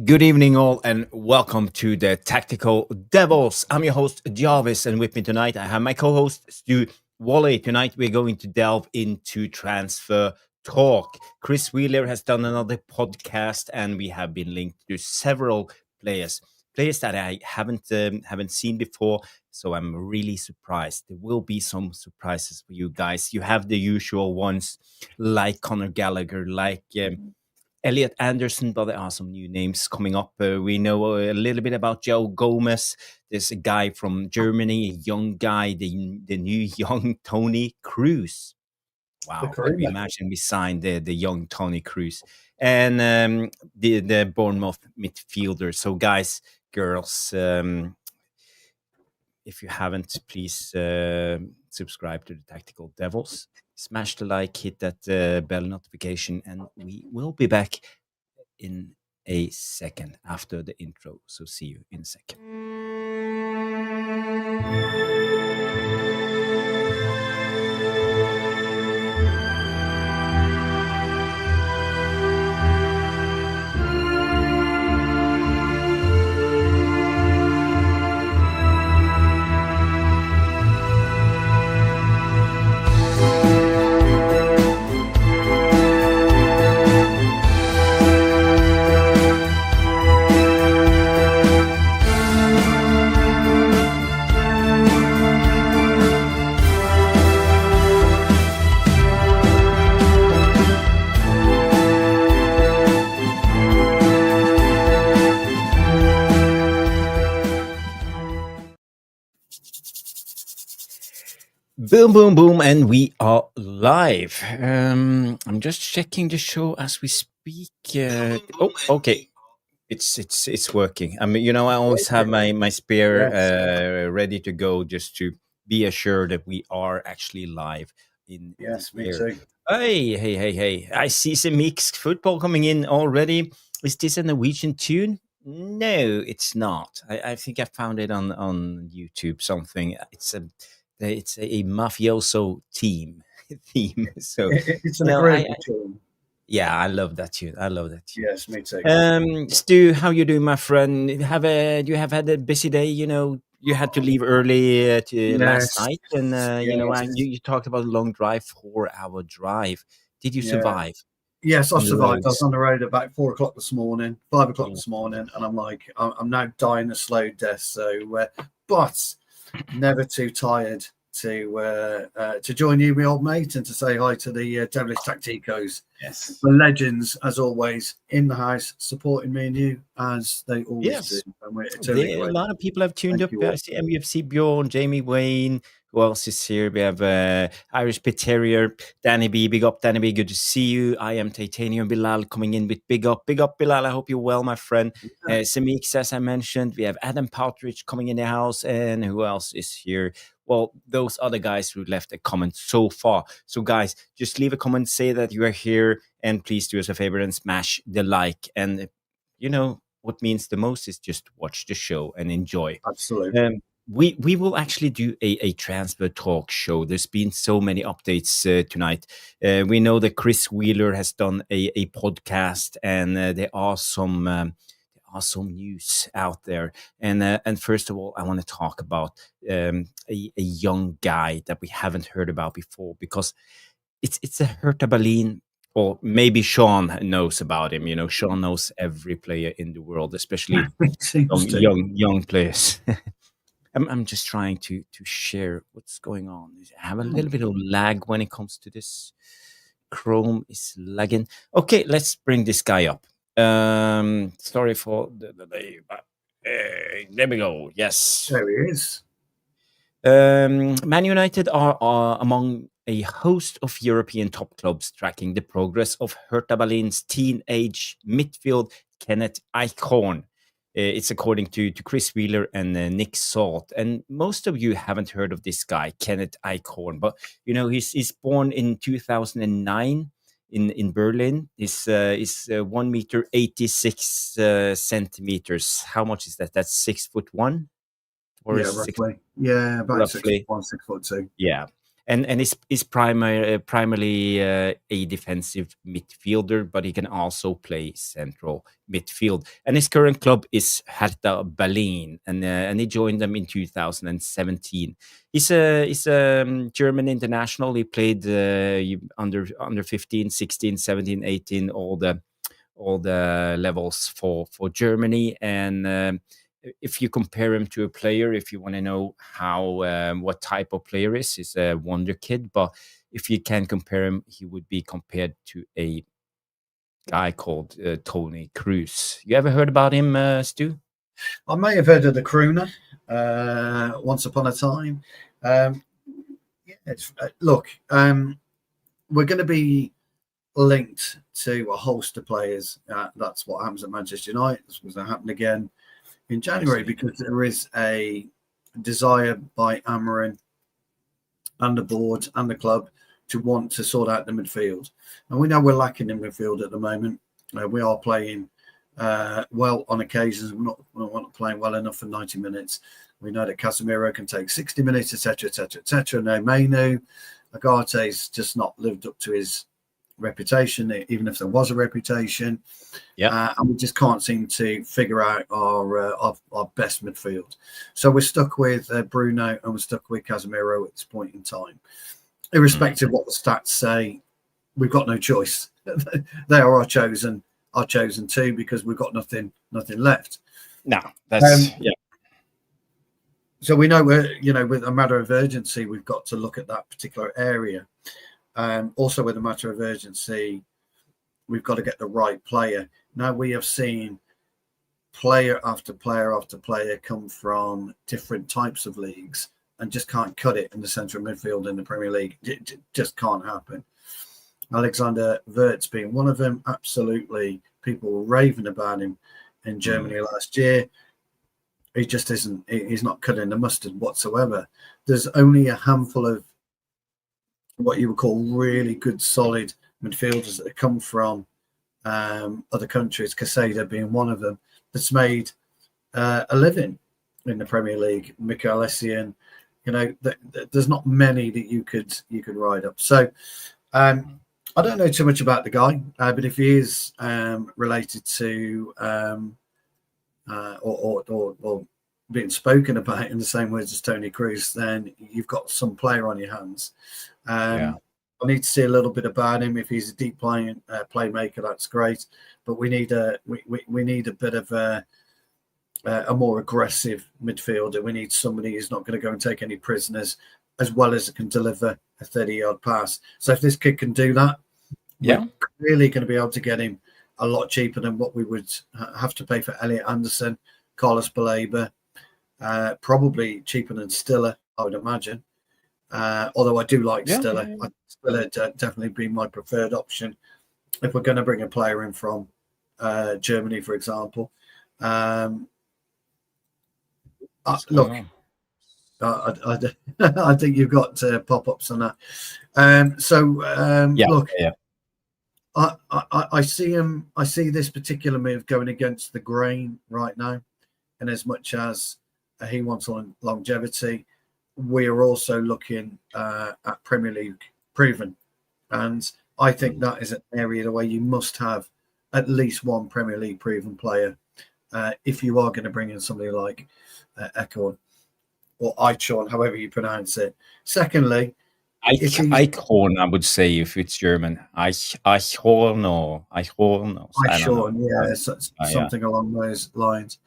Good evening, all, and welcome to the Tactical Devils. I'm your host, Jarvis, and with me tonight I have my co-host, Stu Wally. Tonight we're going to delve into transfer talk. Chris Wheeler has done another podcast, and we have been linked to several players that I haven't seen before. So I'm really surprised. There will be some surprises for you guys. You have the usual ones, like Conor Gallagher, like Elliott Anderson, but there are some new names coming up. We know a little bit about Joao Gomes. There's a guy from Germany, a young guy, the new young Tony Cruz. Wow, could we imagine we signed the young Tony Cruz and the Bournemouth midfielder. So, guys, girls, if you haven't, please subscribe to the Tactical Devils. Smash the like, hit that bell notification, and we will be back in a second after the intro. So see you in a second. Boom, boom, boom, and we are live. I'm just checking the show as we speak. Okay, it's working. I mean, I always have my spare ready to go just to be assured that we are actually live in me here. too. Hey! I see some mixed football coming in already. Is this a Norwegian tune? No, it's not. I think I found it on YouTube. Something. It's a mafioso theme. So It's an agreeable tune. Yeah, I love that tune. Yes, me too. Stu, how you doing, my friend? You have had a busy day. You had to leave early last night, and you talked about a long drive, 4-hour drive. Did you survive? Yes, I survived. I was on the road at about 4 o'clock this morning, 5 o'clock this morning, and I'm like, I'm now dying a slow death. So, but never too tired to join you, my old mate, and to say hi to the Devilish Tacticos. Yes, the legends, as always, in the house, supporting me and you as they always do. And we're a lot of people have tuned up. I see MUFC Bjorn, Jamie Wayne. Who else is here? We have Irish Pit Terrier, Danny B. Big up, Danny B. Good to see you. I am Titanium Bilal coming in with big up Bilal. I hope you're well, my friend. Samik, as I mentioned, we have Adam Partridge coming in the house, and who else is here? Well, those other guys who left a comment so far. So, guys, just leave a comment, say that you are here, and please do us a favor and smash the like. And what means the most is just watch the show and enjoy. Absolutely. We will actually do a transfer talk show. There's been so many updates tonight. We know that Chris Wheeler has done a podcast, and there are some news out there. And first of all, I want to talk about a young guy that we haven't heard about before, because it's a Hertha Berlin. Or maybe Sean knows about him. Sean knows every player in the world, especially young players. I'm just trying to share what's going on. I have a little bit of lag when it comes to this. Chrome is lagging. Okay, let's bring this guy up. Sorry for the delay, but there we go. Yes. There he is. Man United are among a host of European top clubs tracking the progress of Hertha Berlin's teenage midfield Kennet Eichhorn. It's according to Chris Wheeler and Nick Salt. And most of you haven't heard of this guy, Kennet Eichhorn, but he's born in 2009 in Berlin. He's 1 meter 86 centimeters. How much is that? That's 6'1". Roughly. Yeah, about roughly. 6'1", 6'2". Yeah. and is primarily a defensive midfielder, but he can also play central midfield. And his current club is Hertha Berlin, and he joined them in 2017. He's a German international. He played under 15, 16, 17, 18, all the levels for Germany. And if you compare him to a player, if you want to know how what type of player he's a wonder kid. But if you can compare him, he would be compared to a guy called Tony Cruz. You ever heard about him, Stu? I may have heard of the crooner once upon a time. Look, we're going to be linked to a host of players. That's what happens at Manchester United. This was going to happen again in January because there is a desire by Amorim and the board and the club to want to sort out the midfield. And we know we're lacking in midfield at the moment. We are playing well on occasions. We're not playing well enough for 90 minutes. We know that Casemiro can take 60 minutes, etc., etc., etc. No, Mainoo, Agate's just not lived up to his reputation, even if there was a reputation. Yeah, and we just can't seem to figure out our best midfield. So we're stuck with Bruno and we're stuck with Casemiro at this point in time. Irrespective of what the stats say, we've got no choice. They are our chosen two because we've got nothing left. No, that's So we know with a matter of urgency, we've got to look at that particular area. Also, with a matter of urgency, we've got to get the right player. Now we have seen player after player after player come from different types of leagues and just can't cut it in the central midfield in the Premier League. It just can't happen. Alexander Wirtz being one of them. Absolutely, people were raving about him in Germany last year. He just isn't. He's not cutting the mustard whatsoever. There's only a handful of what you would call really good, solid midfielders that come from other countries, Casado being one of them, that's made a living in the Premier League. Mikel Essien, there's not many that you could ride up. So I don't know too much about the guy, but if he is related to or being spoken about in the same words as Tony Cruz, then you've got some player on your hands. I need to see a little bit about him. If he's a deep playmaker, that's great. But we need a bit of a more aggressive midfielder. We need somebody who's not going to go and take any prisoners, as well as can deliver a 30-yard pass. So if this kid can do that, we're really going to be able to get him a lot cheaper than what we would have to pay for Elliott Anderson, Carlos Baleba, probably cheaper than Stiller, I would imagine. Although I do like Stiller. Stiller definitely be my preferred option if we're going to bring a player in from Germany, for example. Look, I think you've got pop-ups on that. Look, I see him. I see this particular move going against the grain right now, and as much as he wants on longevity, we are also looking at Premier League proven, and I think that is an area where you must have at least one Premier League proven player if you are going to bring in somebody like Eichhorn or Eichhorn, however you pronounce it. Secondly, Eichhorn, I would say, if it's German. Eichhorn or Eichhorn. Eichhorn, something along those lines.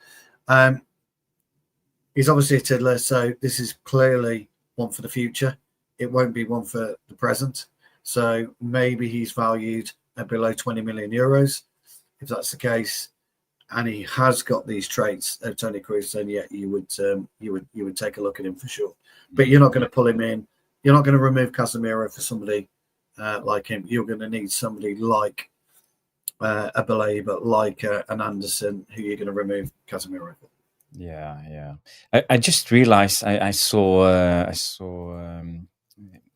He's obviously a tiddler, so this is clearly one for the future. It won't be one for the present. So maybe he's valued at below 20 million euros. If that's the case, and he has got these traits of Tony Cruz, then you would take a look at him for sure. But you're not going to pull him in. You're not going to remove Casemiro for somebody like him. You're going to need somebody like a Baleba, like an Anderson, who you're going to remove Casemiro for. Yeah. I just realized I saw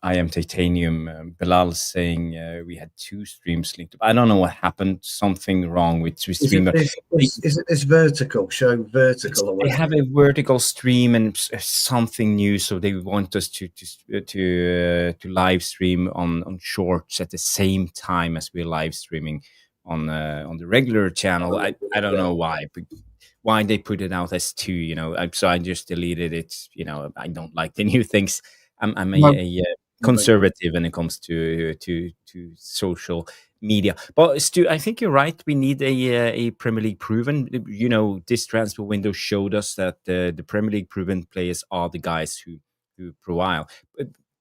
I am Titanium. Bilal saying we had 2 streams linked up. I don't know what happened. Something wrong with stream. Is it this vertical? Show vertical or They whatever? have a vertical stream and something new, so they want us to live stream on Shorts at the same time as we're live streaming on the regular channel. I don't know why. Why they put it out as 2, you know. So I just deleted it. You know, I don't like the new things. I'm a conservative when it comes to social media. But Stu, I think you're right. We need a Premier League proven. You know, this transfer window showed us that the Premier League proven players are the guys who provide.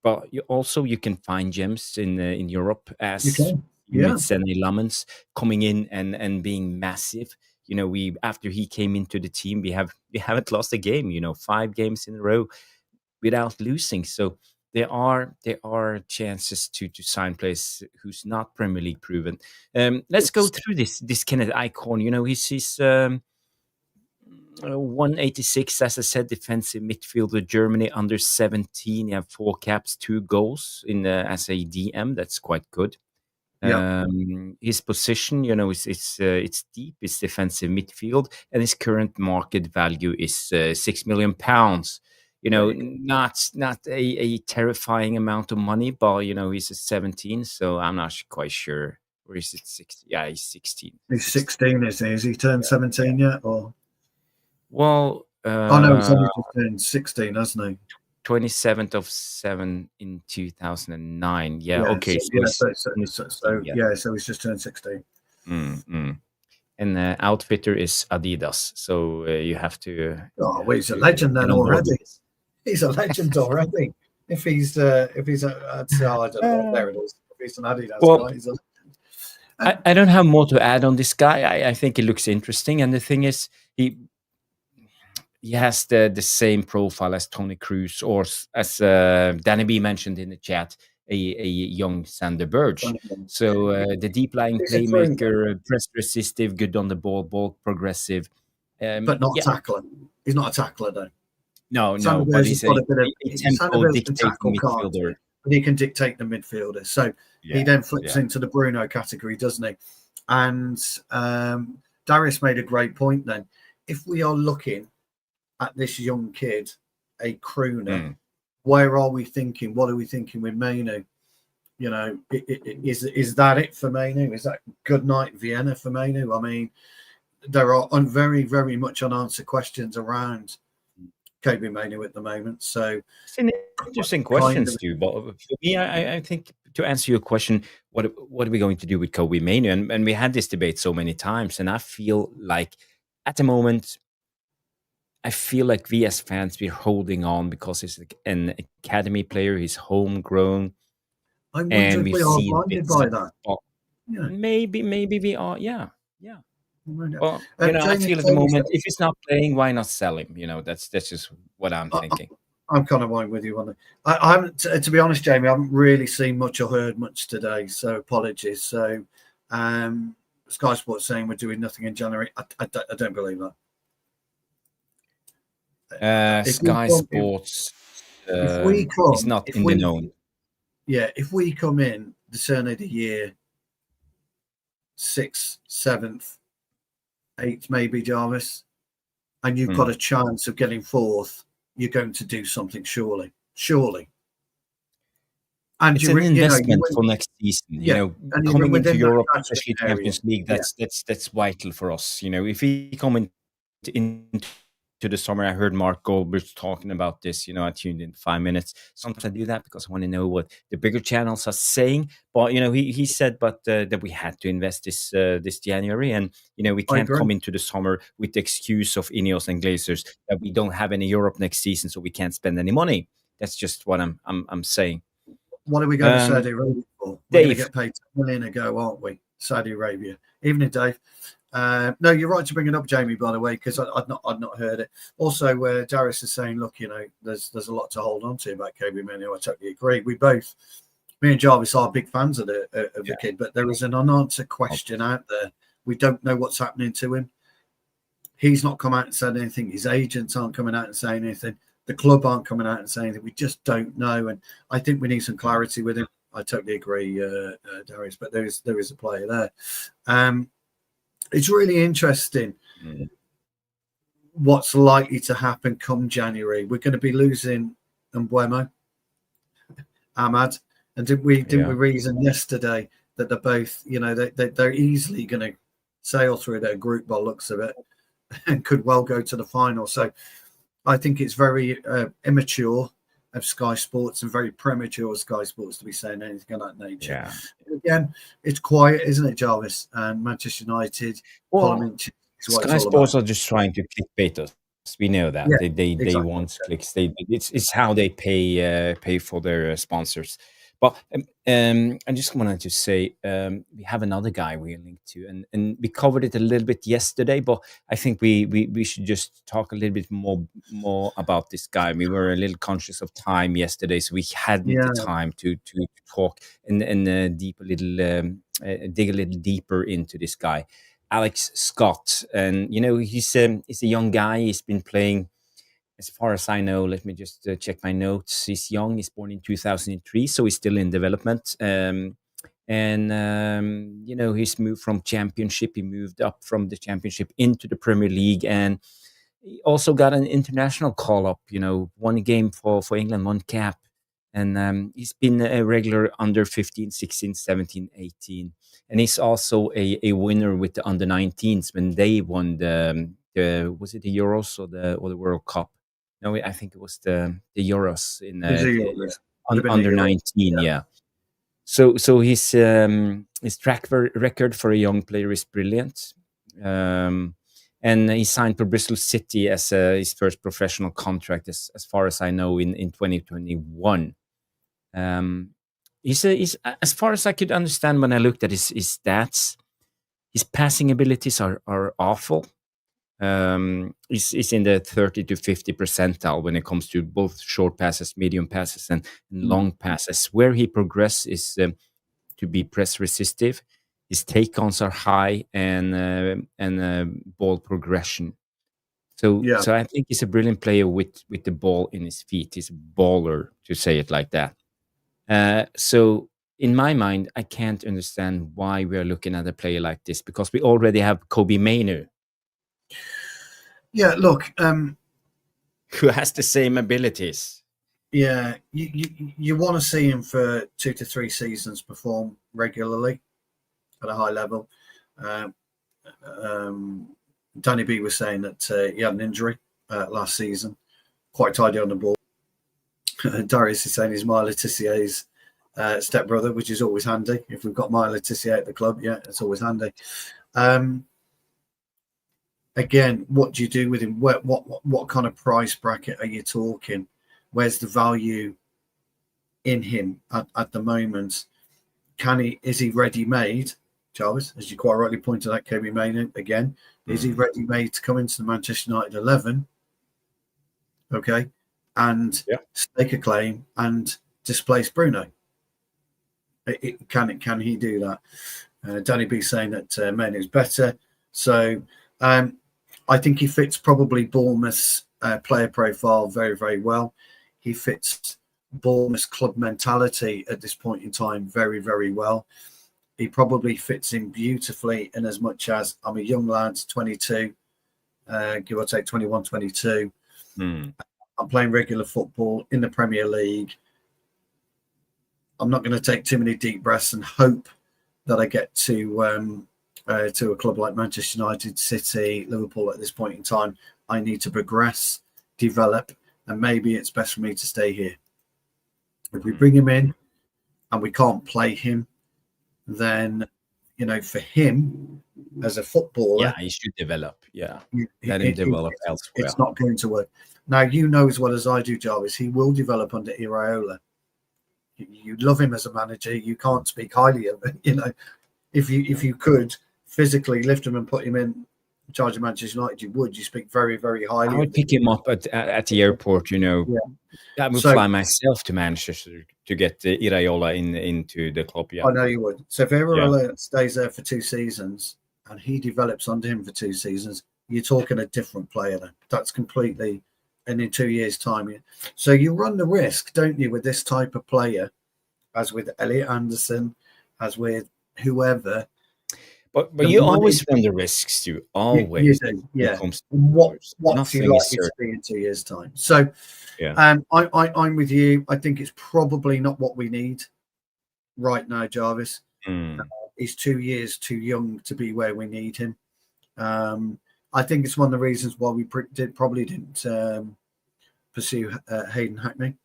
But you can find gems in Europe, as with Senny Lamens coming in and being massive. You know, after he came into the team, we haven't lost a game. You know, 5 games in a row without losing. So there are chances to sign players who's not Premier League proven. Let's go through this Kennet Eichhorn. You know, he's 186, as I said, defensive midfielder, Germany, under 17. He have 4 caps, 2 goals as a DM. That's quite good. His position, you know, it's deep. It's defensive midfield, and his current market value is £6 million. You know, not a terrifying amount of money, but you know, he's a 17, so I'm not quite sure. Or is it 16? Yeah, he's 16. He's 16, is he? Has he turned 17 yet? Or well, no, he's only just turned 16, hasn't he? 27th of 7 in 2009. Yeah, okay. So he's just turned 16. And the outfitter is Adidas, so you have to. Oh, well, he's a legend then already. He's a legend already. If he's I don't know. There it is. If he's an Adidas guy, he's a legend. I don't have more to add on this guy. I think it looks interesting, and the thing is, he has the same profile as Tony Cruz, or as Danny B mentioned in the chat, a young Sander Berge. So the deep lying playmaker, press resistive, good on the ball progressive, but not tackler. He's not a tackler though. No, but he's a tempo dictating midfielder. But he can dictate the midfielder. So he then flips into the Bruno category, doesn't he? And Darius made a great point then. If we are looking at this young kid, a crooner, where are we thinking? What are we thinking with Mainoo? You know, is that it for Mainoo? Is that good night Vienna for Mainoo? I mean, there are very, very much unanswered questions around Kobbie Mainoo at the moment. So it's an interesting question, Stu. But for me, I think to answer your question, what are we going to do with Kobbie Mainoo? And we had this debate so many times, and I feel like at the moment, we as fans, we're holding on because he's an academy player. He's homegrown. I wonder if we are blinded by that. Maybe we are. Yeah. Well, you know, I feel at the moment, if he's not playing, why not sell him? You know, that's just what I'm thinking. I'm kind of right with you on it. I haven't, to be honest, Jamie, I haven't really seen much or heard much today, so apologies. So, Sky Sports saying we're doing nothing in January. I don't believe that. Sky Sports is not in the known. Yeah, if we come in the turn of the year, 6th, 7th, 8th, maybe, Jarvis, and you've got a chance of getting 4th, you're going to do something, surely. And it's an investment for next season. You know, coming into Europe, especially Champions League, that's vital for us. You know, if we come into the summer, I heard Mark Goldberg talking about this. You know, I tuned in 5 minutes. Sometimes I do that because I want to know what the bigger channels are saying. But you know, he said, that we had to invest this January, and you know, we can't come into the summer with the excuse of Ineos and Glazers that we don't have any Europe next season, so we can't spend any money. That's just what I'm saying. What are we going to Saudi Arabia for? We're going to get paid $10 million ago, aren't we? Saudi Arabia. Evening, Dave. No, you're right to bring it up, Jamie, by the way, because I'd not heard it. Also, Darius is saying, look, you know, there's a lot to hold on to about Kobbie Mainoo. I totally agree. Me and Jarvis are big fans of the kid, but there is an unanswered question out there. We don't know what's happening to him. He's not come out and said anything. His agents aren't coming out and saying anything. the club aren't coming out and saying that we just don't know. And I think we need some clarity with him. I totally agree, Darius, but there is a player there. It's really interesting what's likely to happen come January. We're going to be losing Mbeumo, Ahmad, and didn't we reason yesterday that they're both, they're easily going to sail through their group by looks of it and could well go to the final. So I think it's very immature of Sky Sports and very premature of Sky Sports to be saying anything of that nature. Yeah. Again, it's quiet, isn't it, Jarvis? And Manchester United, Sky Sports are just trying to clickbait us. We know that they want clicks. It's how they pay for their sponsors. But I just wanted to say we have another guy we're linked to, and we covered it a little bit yesterday. But I think we should just talk a little bit more about this guy. We were a little conscious of time yesterday, so we hadn't the time to talk and dig a little deeper into this guy, Alex Scott. And he's a young guy. He's been playing. As far as I know, let me just check my notes. He's young. He's born in 2003, so he's still in development. He's moved from Championship. He moved up from the Championship into the Premier League, and he also got an international call-up. One game for England, one cap. And he's been a regular under 15, 16, 17, 18. And he's also a winner with the under 19s when they won was it the Euros or the World Cup? No, I think it was the Euros in under 19. Yeah. So his track record for a young player is brilliant. And he signed for Bristol City as his first professional contract, as far as I know, in 2021. He's as far as I could understand when I looked at his stats, his passing abilities are awful. He's in the 30 to 50 percentile when it comes to both short passes, medium passes, and long passes. Where he progresses is to be press resistive. His take-ons are high and ball progression. So I think he's a brilliant player with the ball in his feet. He's a baller, to say it like that. So in my mind, I can't understand why we're looking at a player like this, because we already have Kobbie Mainoo. Yeah, look, who has the same abilities. Yeah, you want to see him for 2 to 3 seasons perform regularly at a high level. Danny B was saying that he had an injury last season, quite tidy on the ball. Darius is saying he's Maya Letizier's stepbrother, which is always handy. If we've got Maya Letizier at the club, it's always handy. Again, what do you do with him? What kind of price bracket are you talking? Where's the value in him at the moment? Is he ready-made, Jarvis? As you quite rightly pointed out, Kobbie Mainoo again. Is he ready-made to come into the Manchester United 11? Okay, and stake a claim and displace Bruno? Can he do that? Danny B saying that Mainoo's better. So I think he fits probably Bournemouth's player profile very, very well. He fits Bournemouth's club mentality at this point in time very, very well. He probably fits in beautifully in as much as I'm a young lad, 22, give or take 21, 22. I'm playing regular football in the Premier League. I'm not going to take too many deep breaths and hope that I get to a club like Manchester United, City, Liverpool at this point in time. I need to progress, develop, and maybe it's best for me to stay here. If we bring him in and we can't play him, then, for him as a footballer... he should develop. Let him develop elsewhere. It's not going to work. Now, you know as well as I do, Jarvis, he will develop under Iraola. You love him as a manager. You can't speak highly of it. If you could physically lift him and put him in charge of Manchester United, you speak very, very highly. I would pick him up at the airport, I would fly myself to Manchester to get Iraola into the club. I know you would. So if Iraola stays there for 2 seasons and he develops under him for 2 seasons, you're talking a different player then. That's completely and in 2 years' time. So you run the risk, don't you, with this type of player, as with Elliott Anderson, as with whoever. But you always run the risks, too. Always. You do, yeah. Comes what's Nothing you is likely to certain. be in 2 years' time? So, yeah, I'm with you. I think it's probably not what we need right now, Jarvis. He's 2 years too young to be where we need him. I think it's one of the reasons why we probably didn't pursue Hayden Hackney.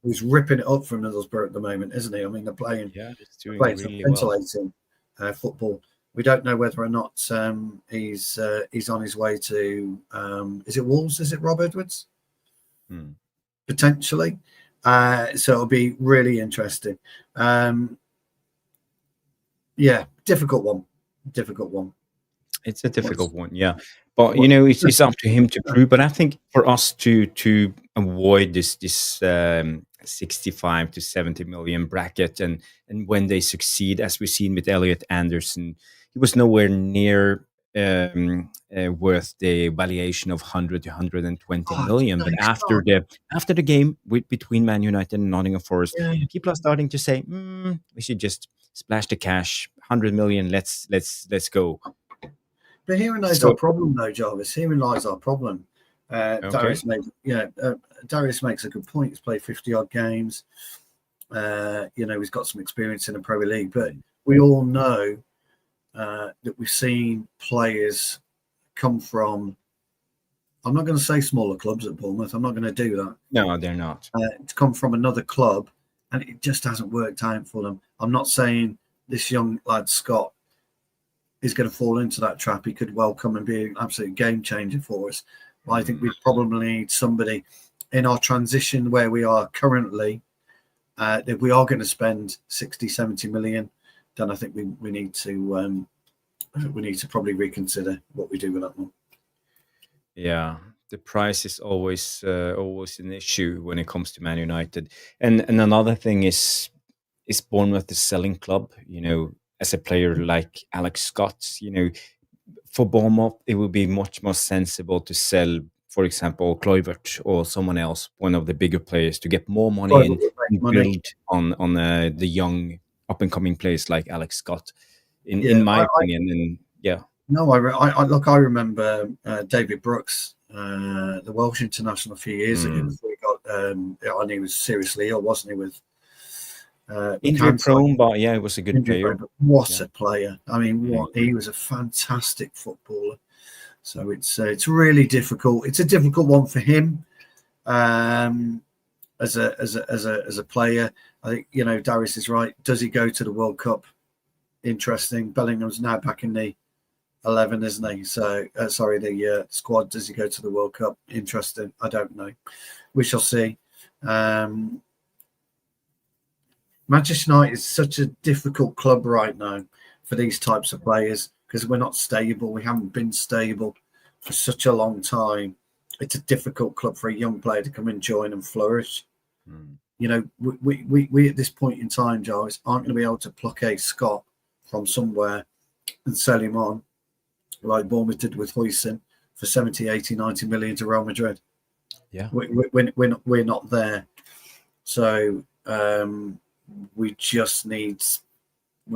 He's ripping it up for Middlesbrough at the moment, isn't he? I mean, they're playing some scintillating football. We don't know whether or not he's on his way to. Is it Wolves? Is it Rob Edwards? Potentially. So it'll be really interesting. Yeah, difficult one. It's a difficult one, yeah. But it's up to him to prove. But I think for us to avoid this 65 to 70 million bracket, and when they succeed, as we've seen with Elliott Anderson, he was nowhere near worth the valuation of 100 to 120 million. But after the game between Man United and Nottingham Forest, people are starting to say, we should just splash the cash, 100 million. Let's go. But herein lies our problem, though, Jarvis. Herein lies our problem. Darius Darius makes a good point. He's played 50 odd games. He's got some experience in the Premier League, but we all know that we've seen players come from. I'm not going to say smaller clubs at Bournemouth. I'm not going to do that. No, they're not. To come from another club, and it just hasn't worked out for them. I'm not saying this young lad Scott is going to fall into that trap. He could well come and be an absolute game changer for us. But I think we probably need somebody in our transition where we are currently. If we are going to spend 60, 70 million, then I think we need to probably reconsider what we do with that one. Yeah, the price is always an issue when it comes to Man United. And another thing is Bournemouth the selling club? As a player like Alex Scott, for Bournemouth, it would be much more sensible to sell, for example, Kluivert or someone else, one of the bigger players, to get more money in and build on the young up-and-coming players like Alex Scott, in my opinion. And yeah. No, I remember David Brooks, the Welsh international, a few years ago before he got, and he was seriously ill, wasn't he, with injury prone, but yeah, he was a good player. What a player! I mean, he was a fantastic footballer. So it's really difficult. It's a difficult one for him as a player. I think Darius is right. Does he go to the World Cup? Interesting. Bellingham's now back in the 11, isn't he? So the squad. Does he go to the World Cup? Interesting. I don't know. We shall see. Manchester United is such a difficult club right now for these types of players because we're not stable. We haven't been stable for such a long time. It's a difficult club for a young player to come and join and flourish. We at this point in time, Jarvis, aren't going to be able to pluck a Scott from somewhere and sell him on like Bournemouth did with Huijsen for 70, 80, 90 million to Real Madrid. Yeah, we're not there. So we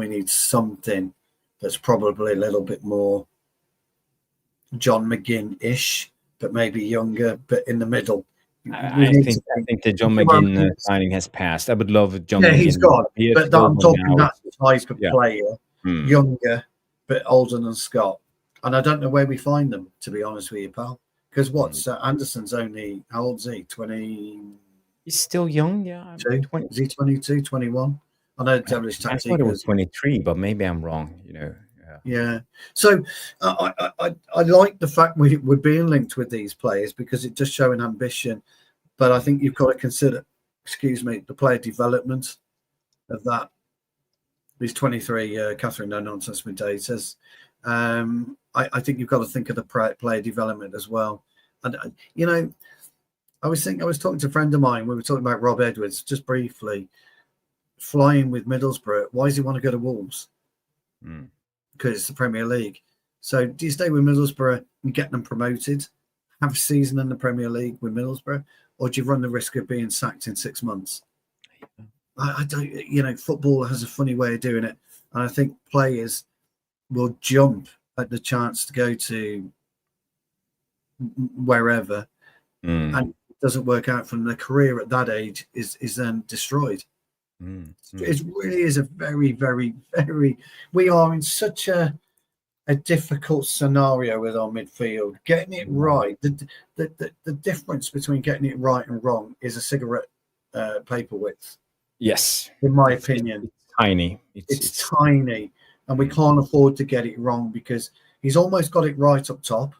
need something that's probably a little bit more John McGinn-ish, but maybe younger, but in the middle. I think the John McGinn signing has passed. I would love John McGinn. Yeah, he's gone. But I'm talking that type of player, younger, but older than Scott. And I don't know where we find them, to be honest with you, pal. Because Anderson's only, how old is he? 20? He's still young, yeah. 20. Is he 22, 21? I know Devilish Tactic. I thought it was 23, but maybe I'm wrong, Yeah. So I like the fact we're being linked with these players because it does show an ambition. But I think you've got to consider, the player development of that. He's 23, Catherine, no nonsense with Dave says. I think you've got to think of the player development as well. And, I was talking to a friend of mine. We were talking about Rob Edwards just briefly, flying with Middlesbrough. Why does he want to go to Wolves? Because it's the Premier League. So do you stay with Middlesbrough and get them promoted? have a season in the Premier League with Middlesbrough, or do you run the risk of being sacked in 6 months? I don't, football has a funny way of doing it. And I think players will jump at the chance to go to wherever, and it doesn't work out from their career at that age is then destroyed. It really is a very, very, very. We are in such a difficult scenario with our midfield. Getting it right, the difference between getting it right and wrong is a cigarette paper width. Yes, in my opinion, it's tiny. It's tiny, and we can't afford to get it wrong because he's almost got it right up top.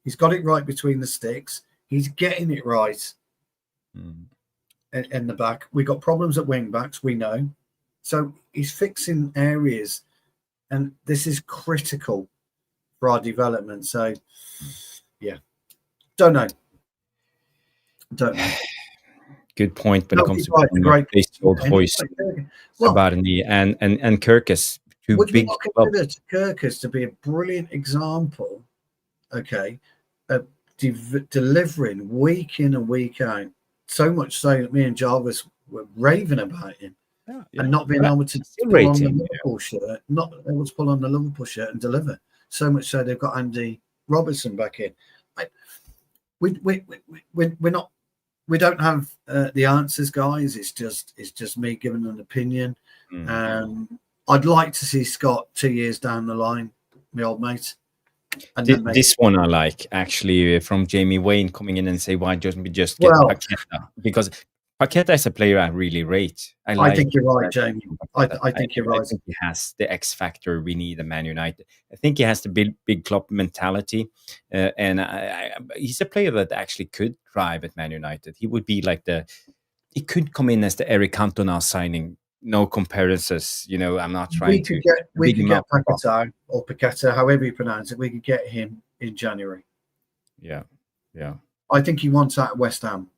He's got it right between the sticks. He's getting it right in the back. We've got problems at wing backs, we know. So he's fixing areas, and this is critical for our development. So, yeah, don't know. Good point when it comes to great old hoist about the and Kirkus. Would you not consider Kirkus to be a brilliant example? Okay, of delivering week in and week out. So much so that me and Jarvis were raving about him, and not being able to pull on the Liverpool shirt, not able to pull on the Liverpool shirt and deliver. So much so they've got Andy Robertson back in. We're not. We don't have the answers, guys. It's just me giving an opinion. I'd like to see Scott 2 years down the line, my old mate. And this one I like, actually, from Jamie Wayne coming in and say, why don't we just get Paqueta? Because Paqueta is a player I really rate. I think you're right, Jamie. I think you're right. I think he has the X factor we need at Man United. I think he has the big club mentality. And he's a player that actually could thrive at Man United. He would be like he could come in as the Eric Cantona signing. No comparisons, I'm not trying to. We could get Paqueta or Paqueta, however you pronounce it. We could get him in January. Yeah. I think he wants out of West Ham.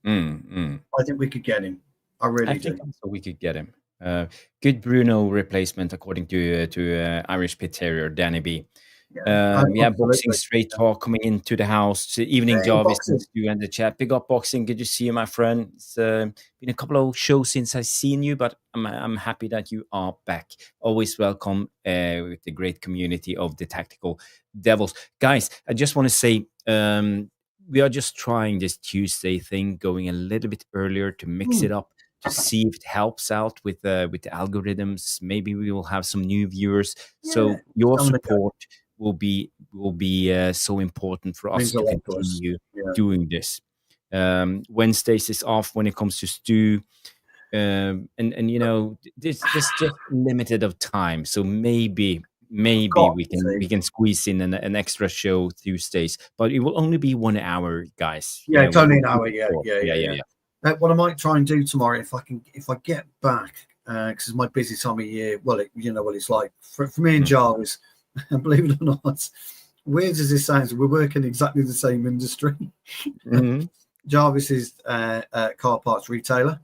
I think we could get him. I really do. So we could get him. Good Bruno replacement, according to Irish Pit Terrier Danny B. Boxing straight talk coming into the house. Evening, Jarvis and Stu and the chat. Big up boxing. Good to see you, my friend. It's been a couple of shows since I've seen you, but I'm happy that you are back. Always welcome with the great community of the Tactical Devils. Guys, I just want to say we are just trying this Tuesday thing, going a little bit earlier to mix it up, to see if it helps out with the algorithms. Maybe we will have some new viewers. So your support will be so important for us to continue doing this. Wednesdays is off when it comes to Stu, and there's just limited of time. So maybe we can squeeze in an extra show Tuesdays, but it will only be 1 hour, guys. It's only an hour. Yeah. What I might try and do tomorrow, if I get back, because it's my busy time of year. Well, you know what it's like for me and Jarvis. And believe it or not, weird as this sounds, we're working exactly the same industry. Jarvis is a car parts retailer.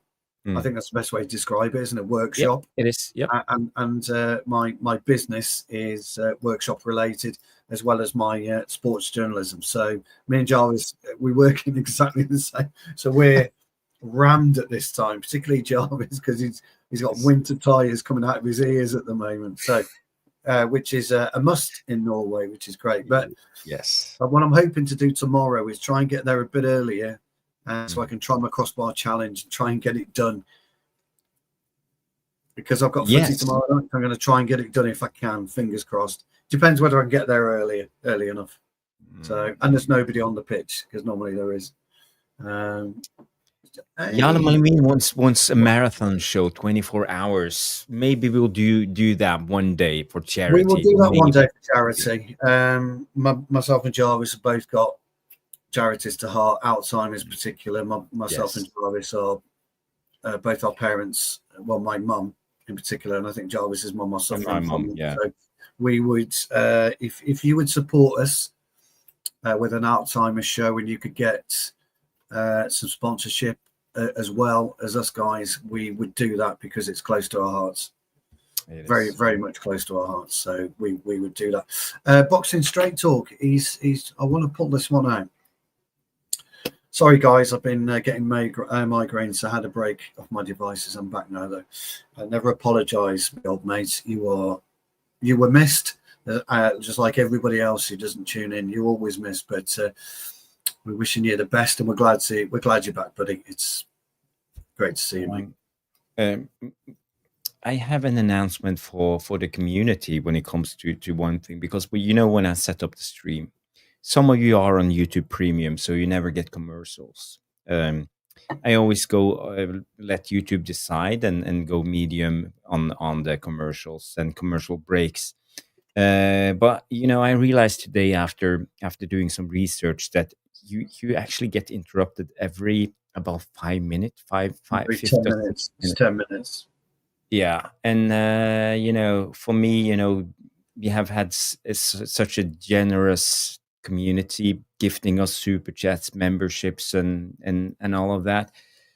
I think that's the best way to describe it, isn't it? Workshop. It is. Yep. And my business is workshop related, as well as my sports journalism. So me and Jarvis, we're working exactly the same. So we're rammed at this time, particularly Jarvis, because he's got winter tires coming out of his ears at the moment. So. Which is a must in Norway, which is great. But what I'm hoping to do tomorrow is try and get there a bit earlier, so I can try my crossbar challenge and try and get it done. Because I've got footy tomorrow night, I'm going to try and get it done if I can. Fingers crossed. Depends whether I can get there early enough. So, and there's nobody on the pitch because normally there is. Jan Malmin wants a marathon show, 24 hours. Maybe we'll do that one day for charity. We will do that one day for charity. Myself and Jarvis have both got charities to heart. Alzheimer's in particular. Myself and Jarvis are both our parents. Well, my mum in particular, and I think Jarvis's mum was suffering from it. So we would, if you would support us with an Alzheimer's show, and you could get some sponsorship as well as us guys, we would do that because it's close to our hearts. very, very much close to our hearts. So we would do that. Boxing Straight Talk. I want to pull this one out. Sorry, guys, I've been getting migraines, so I had a break off my devices. I'm back now, though. I never apologise, my old mates. You were missed, just like everybody else who doesn't tune in. You always miss, but we're wishing you the best, and we're glad you're back, buddy. It's great to see you, mate. I have an announcement for the community when it comes to one thing, because when I set up the stream, some of you are on YouTube Premium, so you never get commercials. I always go let YouTube decide and go medium on the commercials and commercial breaks. But I realized today after doing some research that you actually get interrupted every about 5 minutes, 10 minutes. It's 10 minutes. Yeah, and for me, we have had such a generous community gifting us super chats, memberships, and all of that.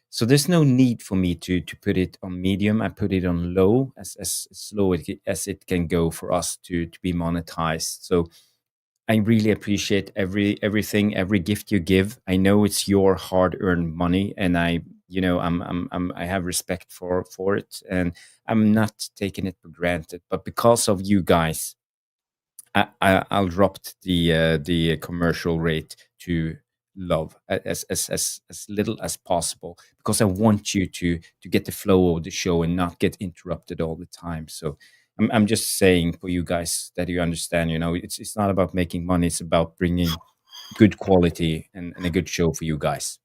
So there's no need for me to put it on medium. I put it on low, as low as it can go for us to be monetized. So I really appreciate everything, every gift you give. I know it's your hard-earned money, and I have respect for it, and I'm not taking it for granted. But because of you guys, I'll drop the commercial rate to love as little as possible, because I want you to get the flow of the show and not get interrupted all the time. So I'm just saying for you guys that you understand, it's not about making money. It's about bringing good quality and a good show for you guys.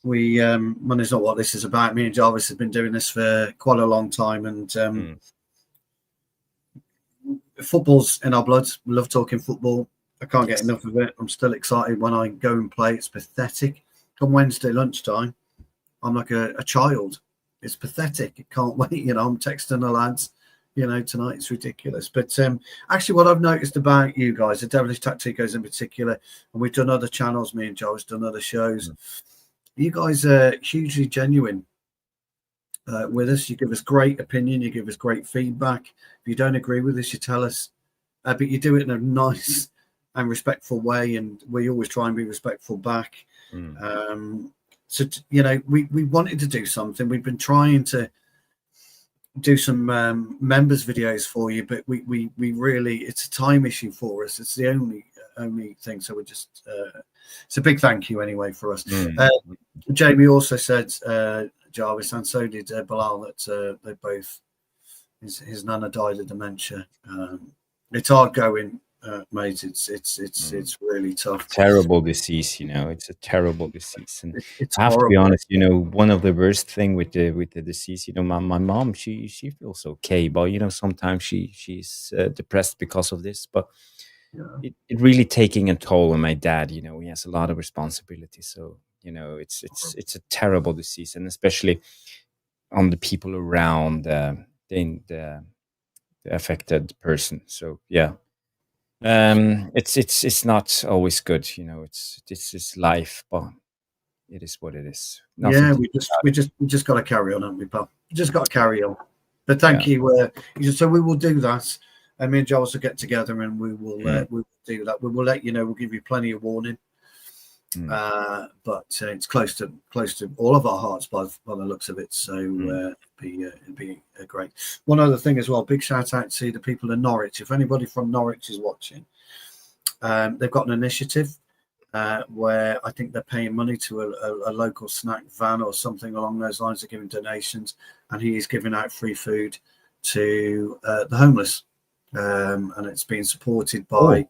Money's not what this is about. Me and Jarvis have been doing this for quite a long time, and football's in our blood. We love talking football. I can't get enough of it. I'm still excited when I go and play. It's pathetic. Come Wednesday lunchtime, I'm like a child. It's pathetic. I can't wait. I'm texting the lads. Tonight it's ridiculous. But actually, what I've noticed about you guys, the Devilish Tacticos in particular, and we've done other channels. Me and Joe's done other shows. You guys are hugely genuine with us. You give us great opinion. You give us great feedback. If you don't agree with us, you tell us. But you do it in a nice and respectful way, and we always try and be respectful back. So we wanted to do something. We've been trying to do some members videos for you, but we really, it's a time issue for us. It's the only thing. So we're just it's a big thank you anyway for us. Jamie also said, Jarvis, and so did Bilal, that they both, his nana died of dementia. It's hard going, mate. It's really tough. Terrible disease, It's a terrible disease, and it's I have horrible. to be honest. One of the worst thing with the disease, my mom, she feels okay, but sometimes she's depressed because of this. But it really taking a toll on my dad. He has a lot of responsibility, so it's a terrible disease, and especially on the people around the affected person. So yeah. It's not always good, this is life, but it is what it is. We just got to carry on, haven't we, pal? Just got to carry on. But thank you. So we will do that, and me and Joe will get together, and we will do that. We will let you know. We'll give you plenty of warning. But it's close to all of our hearts by the looks of it. So it'd be great. One other thing as well, big shout out to the people in Norwich. If anybody from Norwich is watching, they've got an initiative where I think they're paying money to a local snack van or something along those lines. They're giving donations, and he is giving out free food to the homeless, and it's being supported by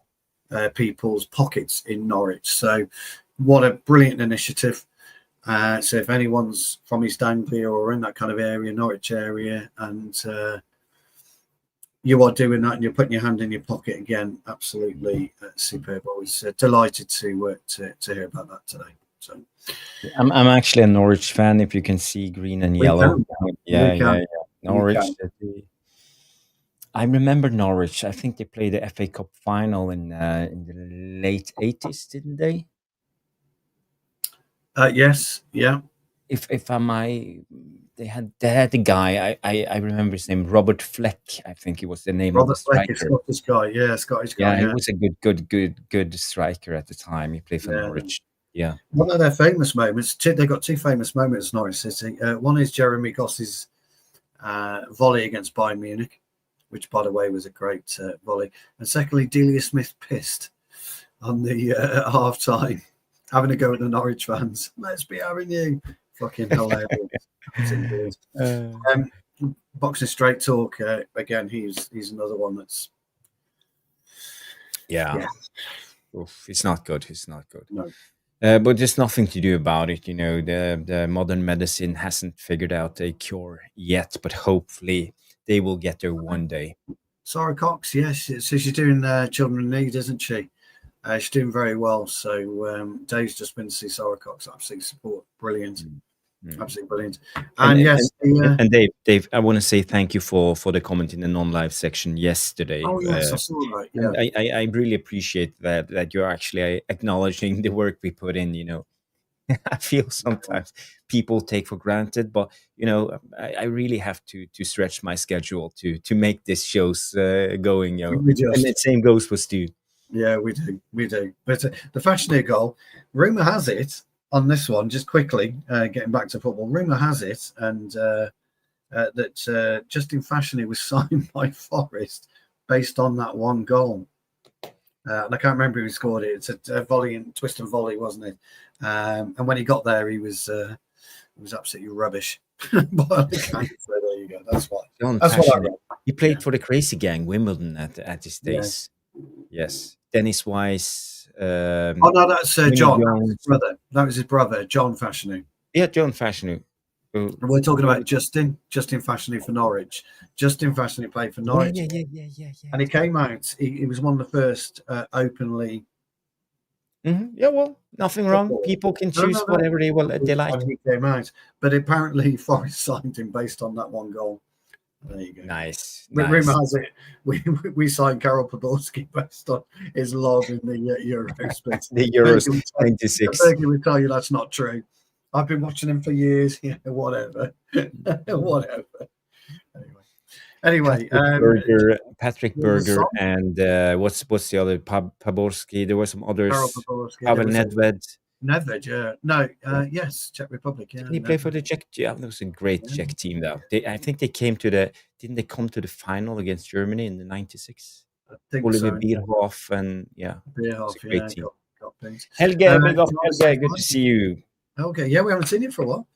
people's pockets in Norwich. So what a brilliant initiative. So if anyone's from East Anglia or in that kind of area, Norwich area, and you are doing that and you're putting your hand in your pocket again, absolutely superb. I was delighted to hear about that today. So I'm actually a Norwich fan. If you can see green and yellow, yeah. Norwich. I remember Norwich. I think they played the FA Cup final in the late 80s, didn't they? Yes, yeah. if I might, they had the guy. I remember his name, Robert Fleck. I think he was the name of the Robert Fleck is striker. Scottish guy. Yeah, Scottish guy. Yeah, he Yeah, was a good striker at the time. He played for yeah. Norwich. Yeah. One of their famous moments. They got two famous moments. Norwich City. One is Jeremy Goss's volley against Bayern Munich, which, by the way, was a great volley. And secondly, Delia Smith pissed on the half time, having a go at the Norwich fans. Let's be having you. Fucking hilarious. Boxing straight talk. Again, he's another one that's. Yeah. Oof, it's not good. It's not good. No. But there's nothing to do about it. The modern medicine hasn't figured out a cure yet, but hopefully they will get there one day. Sarah Cox, yes. So she's doing Children in Need, isn't she? She's doing very well. So Dave's just been to see Sarah Cox. Absolutely support. Brilliant. Absolutely brilliant. And yes. And Dave, I want to say thank you for the comment in the non-live section yesterday. Oh, yes, I saw that. Yeah. And I really appreciate that you're actually acknowledging the work we put in, I feel sometimes people take for granted, but I really have to stretch my schedule to make this shows going. And the same goes for Stu. Yeah, we do. But the Fashanu goal, rumor has it on this one, just quickly getting back to football. Rumor has it, and that Justin Fashanu was signed by Forest based on that one goal. And I can't remember who scored it. It's a volley and twist and volley, wasn't it? And when he got there, he was absolutely rubbish. But so there you go. That's what I read. He played for the Crazy Gang, Wimbledon at his days. Yes. Dennis Wise. Oh no, that's John. Brother. That was his brother, John Fashanu. Yeah, John Fashanu. We're talking about Justin Fashanu for Norwich. Justin Fashanu played for Norwich. Yeah. And he came out. He was one of the first openly. Mm-hmm. Yeah, well, nothing wrong. People can choose whatever they like. He came out, but apparently Forest signed him based on that one goal. There you go. Nice. Rumor has it we signed Karol Podolski based on his love in the Euros. The Euros 96. Fergie would tell you that's not true. I've been watching him for years. Yeah, whatever. Whatever. Anyway, Patrick Berger, and what's the other? Paborski. There were some others. Pavel Nedved. Nedved, yeah. No, yes, Czech Republic. Yeah. Did he play for the Czech? Yeah, that was a great Czech team, though. I think they came to didn't they come to the final against Germany in the '96? I think Oliver so. Bierhoff, and Bierhoff, it's a great team. Got things. Helge, big up, Helge. Good to see you. Okay, yeah, we haven't seen you for a while.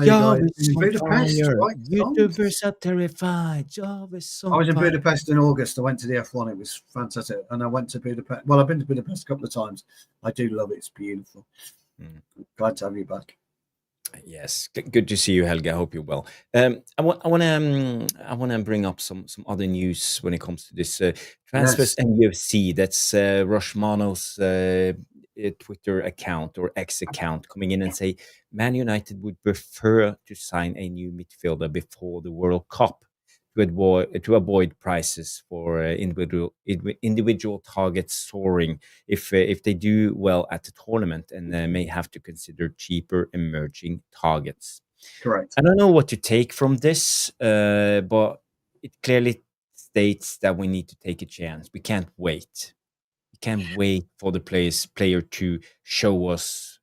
Jarvis in Budapest, right? YouTubers are terrified. Jarvis I was in Budapest in August. I went to the F1. It was fantastic. And I went to Budapest. Well, I've been to Budapest a couple of times. I do love it. It's beautiful. Glad to have you back. Yes, good to see you, Helga. I hope you're well. I want to bring up some other news when it comes to this transfers and UFC. That's Roshmano's Twitter account or X account coming in and say Man United would prefer to sign a new midfielder before the World Cup to avoid prices for individual targets soaring if they do well at the tournament, and may have to consider cheaper emerging targets. Correct. I don't know what to take from this, but it clearly states that we need to take a chance. We can't wait. We can't wait for the player to show us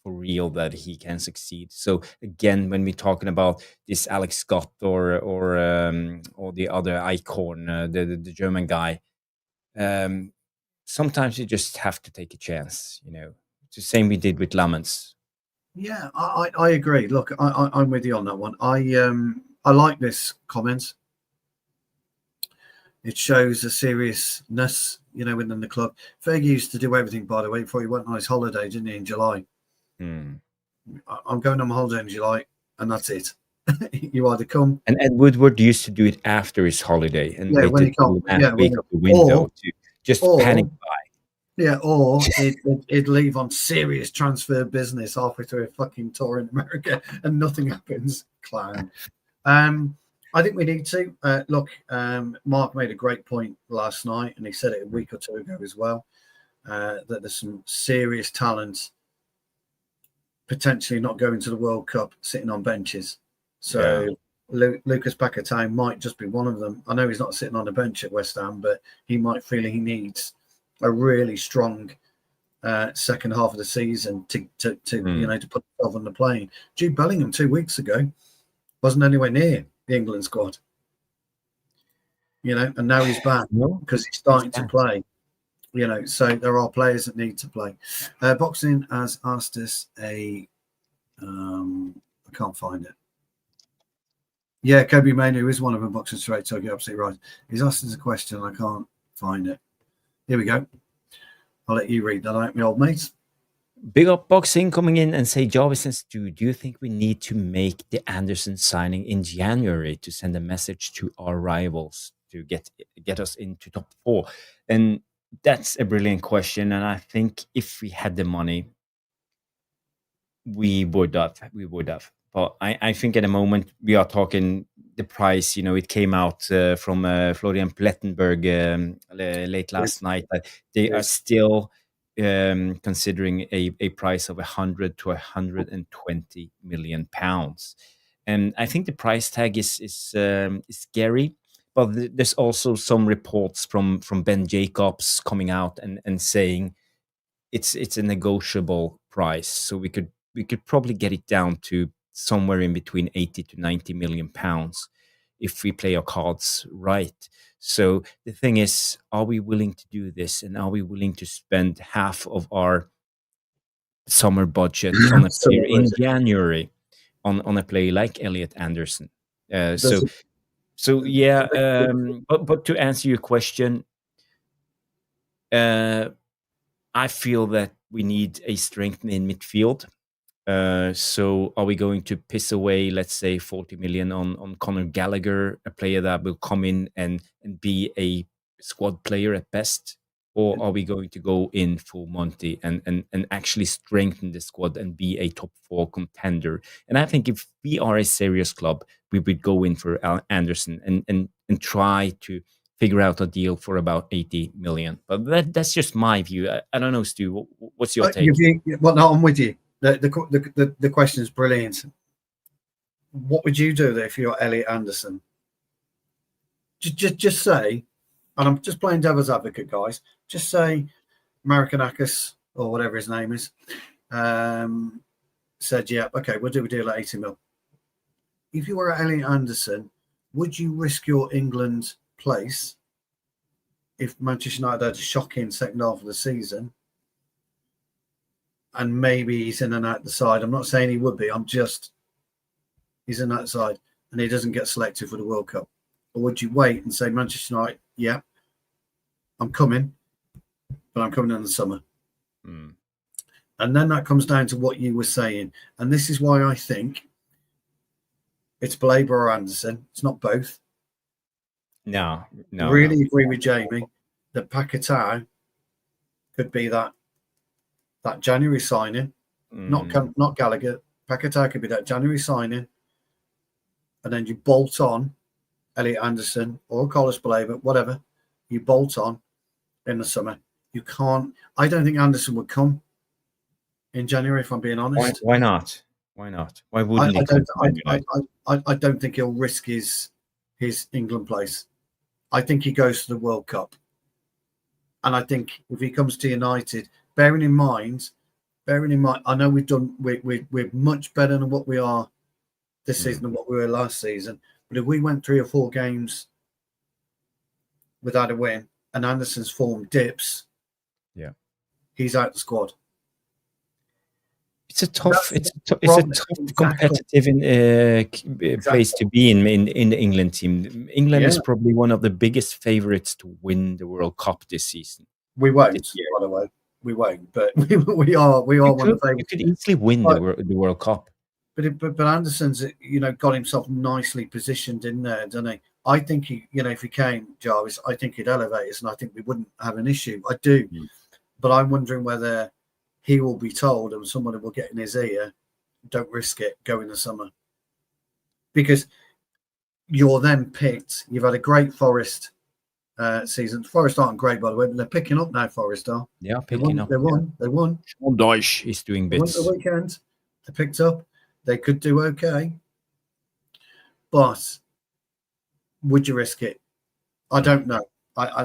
for real that he can succeed. So again, when we're talking about this Alex Scott or the other Eichhorn, the German guy, sometimes you just have to take a chance. It's the same we did with Lamens. Yeah, I agree. Look, I'm with you on that one. I like this comment. It shows a seriousness, within the club. Fergie used to do everything, by the way, before he went on his holiday, didn't he, in July? I'm going on my holiday in July, and that's it. You either come. And Ed Woodward used to do it after his holiday, and when he comes, week of the window to just panic buy. Yeah, or he'd leave on serious transfer business halfway through a fucking tour in America, and nothing happens. Clown. I think we need to look. Mark made a great point last night, and he said it a week or two ago as well. That there's some serious talent, potentially not going to the World Cup sitting on benches. So Lucas Paquetá might just be one of them. I know he's not sitting on a bench at West Ham, but he might feel he needs a really strong second half of the season to put himself on the plane. Jude Bellingham 2 weeks ago wasn't anywhere near the England squad, and now he's back because he's starting to play. So there are players that need to play. Boxing has asked us I can't find it. Yeah, Kobbie Mainoo is one of them. Boxing straight, so you're absolutely right. He's asked us a question, and I can't find it. Here we go. I'll let you read that out, my old mates. Big Up Boxing coming in and say, Jarvis and Stu, do you think we need to make the Anderson signing in January to send a message to our rivals to get us into top 4? And that's a brilliant question. And I think if we had the money, we would have. But I think at the moment we are talking the price. It came out from Florian Plettenberg late last night that they are still considering a price of 100 to 120 million pounds, and I think the price tag is scary. But there's also some reports from Ben Jacobs coming out and saying it's a negotiable price, so we could probably get it down to somewhere in between 80 to 90 million pounds if we play our cards right. So the thing is, are we willing to do this, and are we willing to spend half of our summer budget on a player in January on a player like Elliott Anderson? But to answer your question, I feel that we need a strength in midfield. So are we going to piss away, let's say, 40 million on Conor Gallagher, a player that will come in and be a squad player at best? Or are we going to go in full Monty and actually strengthen the squad and be a top 4 contender? And I think if we are a serious club, we would go in for Anderson and try to figure out a deal for about 80 million. But that's just my view. I don't know, Stu, what's your take? Well, no, I'm with you. The question is brilliant. What would you do there if you're Elliott Anderson? Just say, and I'm just playing devil's advocate, guys. Just say Marcinakis, or whatever his name is, said, yeah, okay, we'll do a deal at 80 mil. If you were Elliott Anderson, would you risk your England place if Manchester United had a shocking second half of the season? And maybe he's in and out the side. I'm not saying he would be. He's in that side and he doesn't get selected for the World Cup. Or would you wait and say, Manchester United, yeah, I'm coming, but I'm coming in the summer. And then that comes down to what you were saying. And this is why I think it's Blaber or Anderson. It's not both. No. Really agree with Jamie that Paquetá could be that January signing, not Gallagher. Paquetá could be that January signing, and then you bolt on Elliott Anderson or Carlos Blaber, whatever. You bolt on in the summer. You can't. I don't think Anderson would come in January, if I'm being honest. Why not? Why wouldn't he come? I don't think he'll risk his England place. I think he goes to the World Cup, and I think if he comes to United. Bearing in mind, I know we're much better than what we are this season than what we were last season. But if we went 3 or 4 games without a win and Anderson's form dips, he's out the squad. It's a tough competitive place to be in the England team. England is probably one of the biggest favourites to win the World Cup this season. We won't, by the way. We won't, but we are one of the favourites. You could easily win the World Cup. But Anderson's got himself nicely positioned in there, doesn't he? I think he, if he came, Jarvis, I think he'd elevate us, and I think we wouldn't have an issue. I do, but I'm wondering whether he will be told, and someone will get in his ear, don't risk it, go in the summer, because you're then picked. You've had a great Forest season. Forest aren't great, by the way, but they're picking up now. Forest are. Yeah, picking up. They won. Sean Dyche is doing bits. The weekend. They picked up. They could do okay. But would you risk it? I don't know.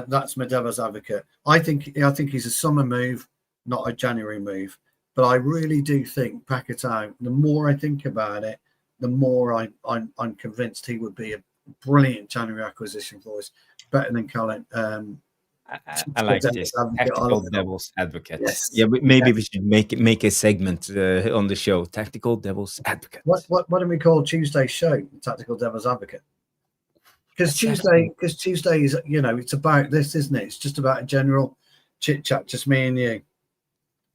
That's my devil's advocate. I think he's a summer move, not a January move. But I really do think Paquetá, the more I think about it, the more I'm convinced he would be a brilliant January acquisition for us, better than Colin. I like this tactical devil's advocate. Yes. Yeah, maybe we should make a segment on the show, tactical devil's advocate. What do we call Tuesday's show? Tactical devil's advocate. Because Tuesday is, it's about this, isn't it? It's just about a general chit chat, just me and you,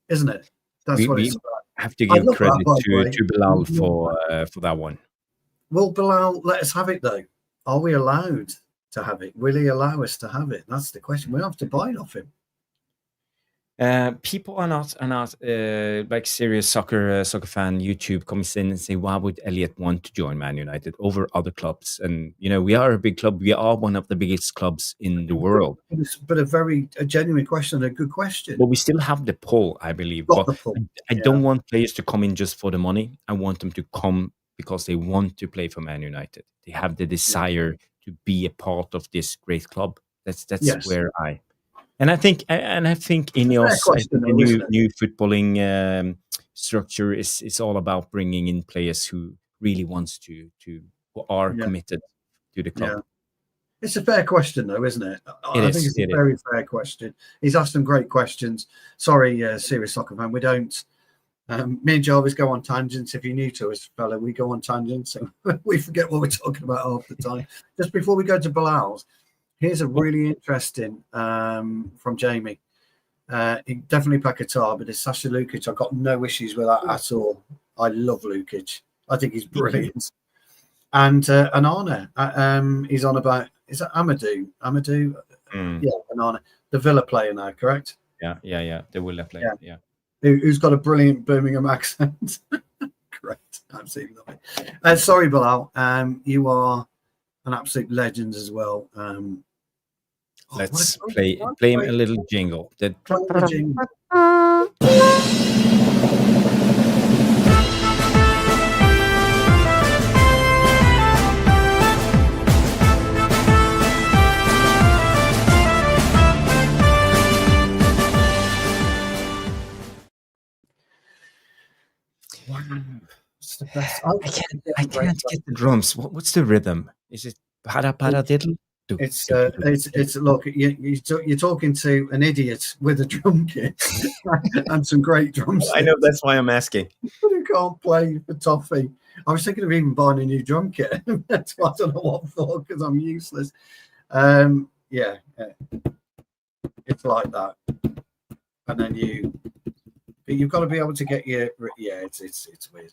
isn't it? That's what it's about. Have to give credit to Bilal for that one. Will Bilal let us have it though? Are we allowed to have it? Will he allow us to have it? That's the question. We have to buy it off him. People are not like serious soccer fan YouTube comes in and say, why would Elliott want to join Man United over other clubs? And we are a big club. We are one of the biggest clubs in the world. But a genuine question, a good question. But we still have the pull, I believe. But I don't want players to come in just for the money. I want them to come because they want to play for Man United. They have the desire to be a part of this great club. That's where And I think Ineos, new footballing structure is all about bringing in players who really wants who are committed to the club. Yeah. It's a fair question, though, isn't it? I think it's a very fair question. He's asked some great questions. Sorry, serious soccer fan, we don't. Me and Jarvis go on tangents. If you're new to us, fella, we go on tangents, and we forget what we're talking about half the time. Just before we go to Bilal's. Here's a really interesting from Jamie. Definitely Paquetá, but it's Sasha Lukic. I've got no issues with that at all. I love Lukic. I think he's brilliant. And Arne, he's on about, is that Amadou? Yeah, and Arne. The Villa player now, correct? Yeah. The Villa player, yeah. Who's got a brilliant Birmingham accent. Great. Absolutely love it. Sorry, Bilal. You are an absolute legend as well. Let's play him a little jingle. Wow. It's the best. I can't get the drums. What's the rhythm? Is it para diddle? It's look, you're talking to an idiot with a drum kit and some great drums. I know, that's why I'm asking. Who can't play for toffee? I was thinking of even buying a new drum kit. That's why I don't know what for, because I'm useless. Yeah, it's like that, and then you've got to be able to get your it's weird.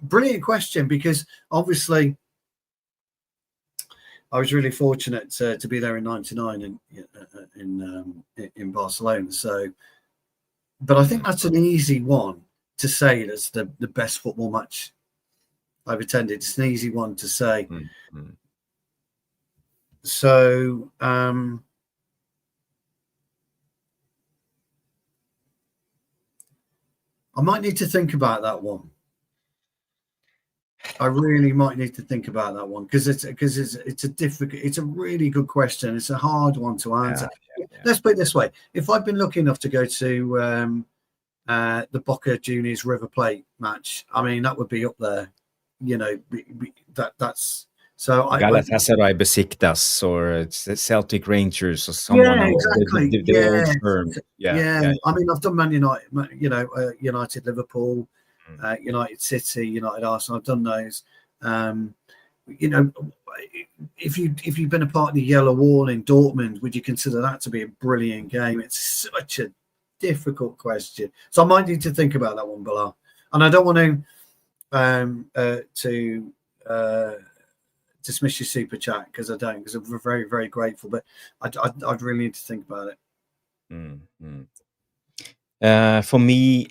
Brilliant question, because obviously I was really fortunate to be there in '99 in Barcelona. So, but I think that's an easy one to say. That's the best football match I've attended. It's an easy one to say. Mm-hmm. So, I might need to think about that one. I really might need to think about that one, because it's a really good question. It's a hard one to answer. Yeah. Let's put it this way: if I've been lucky enough to go to the Boca Juniors River Plate match, I mean, that would be up there. That's so. Galatasaray Besiktas, or it's Celtic Rangers, or someone. Yeah, exactly. Yeah. I mean, I've done Man United, United Liverpool. United City, United Arsenal. I've done those. If you've been a part of the Yellow Wall in Dortmund, would you consider that to be a brilliant game? It's such a difficult question, so I might need to think about that one, Bilal. And I don't want to dismiss your super chat, because I don't, because I'm very, very grateful. But I'd really need to think about it. Mm-hmm. For me,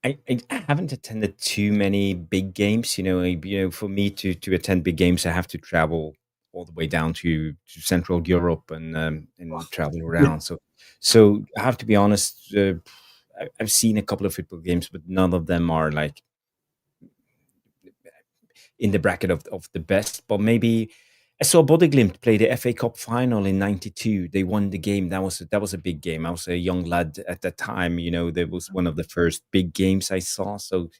I haven't attended too many big games. For me to attend big games, I have to travel all the way down to Central Europe and travel around. So I have to be honest. I've seen a couple of football games, but none of them are like in the bracket of the best. But maybe I saw Glimt play the FA Cup final in '92. They won the game. That was a big game. I was a young lad at that time. That was one of the first big games I saw. So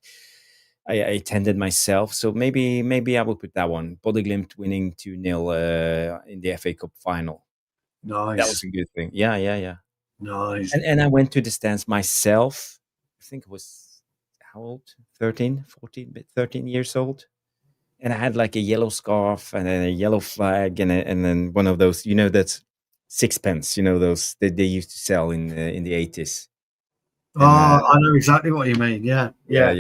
I attended myself. So maybe I will put that one. Glimt winning 2-0 in the FA Cup final. That was Nice. a good thing. Yeah. Nice. And I went to the stands myself. I think it was how old? 13, 14, 13 years old. And I had like a yellow scarf and a yellow flag and then one of those, that's sixpence, those that they used to sell in the 80s. Oh, I know exactly what you mean. Yeah. Yeah.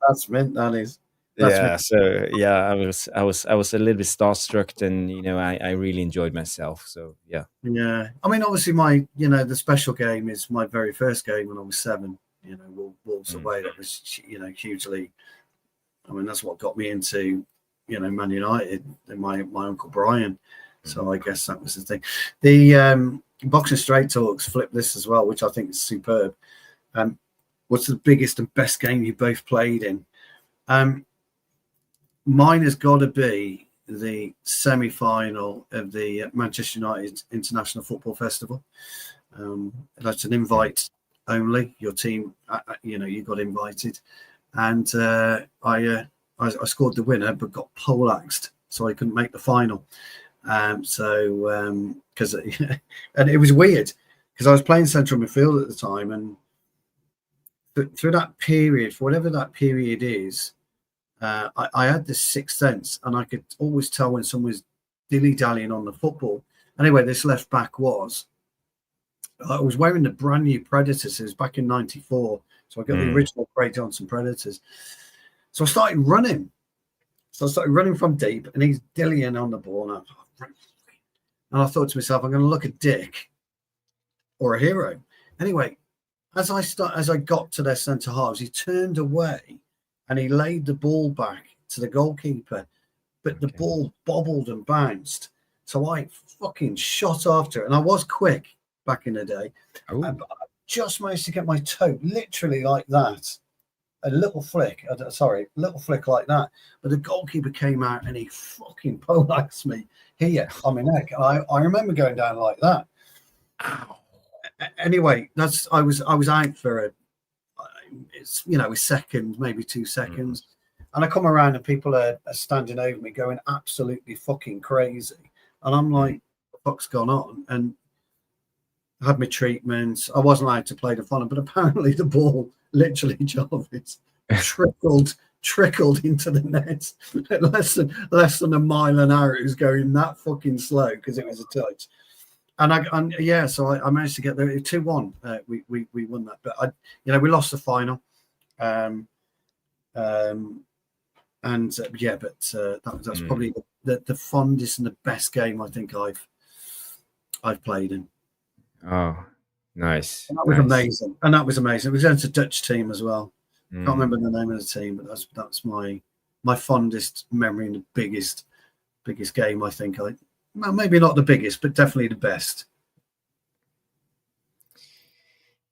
That's mint. That is. Yeah. So yeah, I was a little bit starstruck, and I really enjoyed myself. So yeah. Yeah. I mean, obviously, the special game is my very first game when I was 7. Wolves away. That was hugely. I mean, that's what got me into Man United and my uncle Brian. So I guess that was the thing. The Boxing Straight Talks flip this as well, which I think is superb. What's the biggest and best game you both played in? Mine has got to be the semi-final of the Manchester United International Football Festival. That's an invite only. Your team, you got invited, and I scored the winner, but got poleaxed, so I couldn't make the final. Because and it was weird because I was playing central midfield at the time, and through that period, for whatever that period is, I had this sixth sense, and I could always tell when someone was dilly-dallying on the football. Anyway, this left back I was wearing the brand new Predators. It was back in '94, so I got the original Craig Johnson Predators. So I started running. From deep, and he's dillying on the ball, and I thought to myself, I'm going to look a dick or a hero. Anyway, as I got to their centre halves, he turned away and he laid the ball back to the goalkeeper, but the ball bobbled and bounced. So I fucking shot after it, and I was quick back in the day. I just managed to get my toe literally like that. A little flick like that. But the goalkeeper came out and he fucking poleaxed me here on my neck. I remember going down like that. Ow. Anyway, I was out for a second, maybe 2 seconds. And I come around and people are standing over me going absolutely fucking crazy. And I'm like, what the fuck's gone on? And I had my treatment. I wasn't allowed to play the final, but apparently the ball literally, Jarvis, trickled into the net at less than a mile an hour. It was going that fucking slow because it was a touch. So I managed to get there 2-1. We won that, but we lost the final. That's probably the fondest and the best game I think I've played in. Oh, nice. And that was amazing. It was against a Dutch team as well. Can't remember the name of the team, but that's my fondest memory and the biggest game I think. Well, maybe not the biggest, but definitely the best.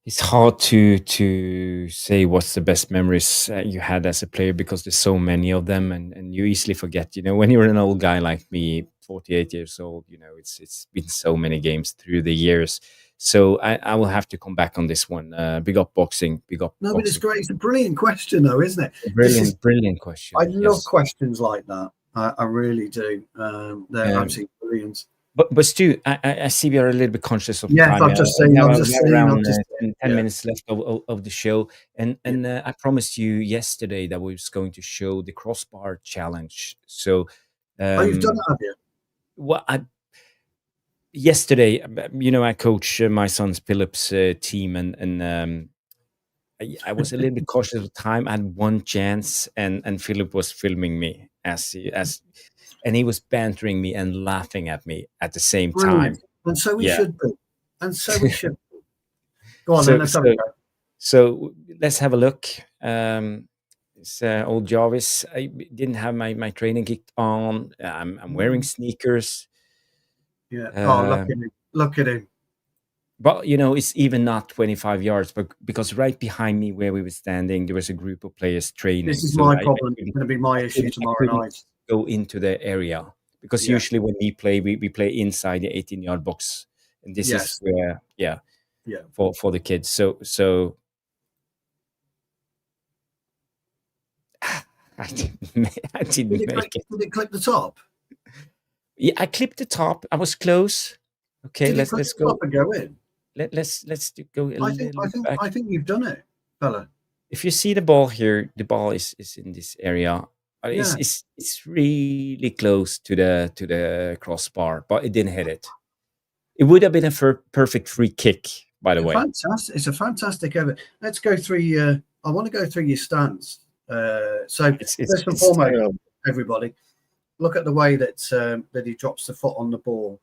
It's hard to say what's the best memories you had as a player because there's so many of them, and you easily forget. When you're an old guy like me, 48 years old, it's been so many games through the years. So I will have to come back on this one. Big up boxing. But it's great. It's a brilliant question, though, isn't it? Brilliant question. I love questions like that. I really do. They're absolutely brilliant. But Stu, I see we are a little bit conscious of time. Yes, I'm just saying. Around 10 minutes left of the show, and I promised you yesterday that we was going to show the crossbar challenge. So, you've done that, have you? Well, yesterday, I coach my son's Philip's team, and I was a little bit cautious of time. I had one chance, and Philip was filming me and he was bantering me and laughing at me at the same time. And so we should be. Go on, then let's have a go. So let's have a look. It's old Jarvis. I didn't have my training kit on. I'm wearing sneakers. Yeah. Look at him. But it's even not 25 yards, but because right behind me where we were standing, there was a group of players training. This is So my problem. It's going to be my issue I tomorrow night. go into the area because usually when we play, we play inside the 18-yard box, and this is where, for the kids. So I didn't make it. Did it clip the top? Yeah, I clipped the top. I was close. Okay, let's go. And go in. Let's go. I think you've done it, fella. If you see the ball here, the ball is in this area. It's really close to the crossbar, but it didn't hit it. It would have been a perfect free kick, by the way. Fantastic! It's a fantastic effort. Let's go through. I want to go through your stance. So first and foremost, everybody, look at the way that he drops the foot on the ball.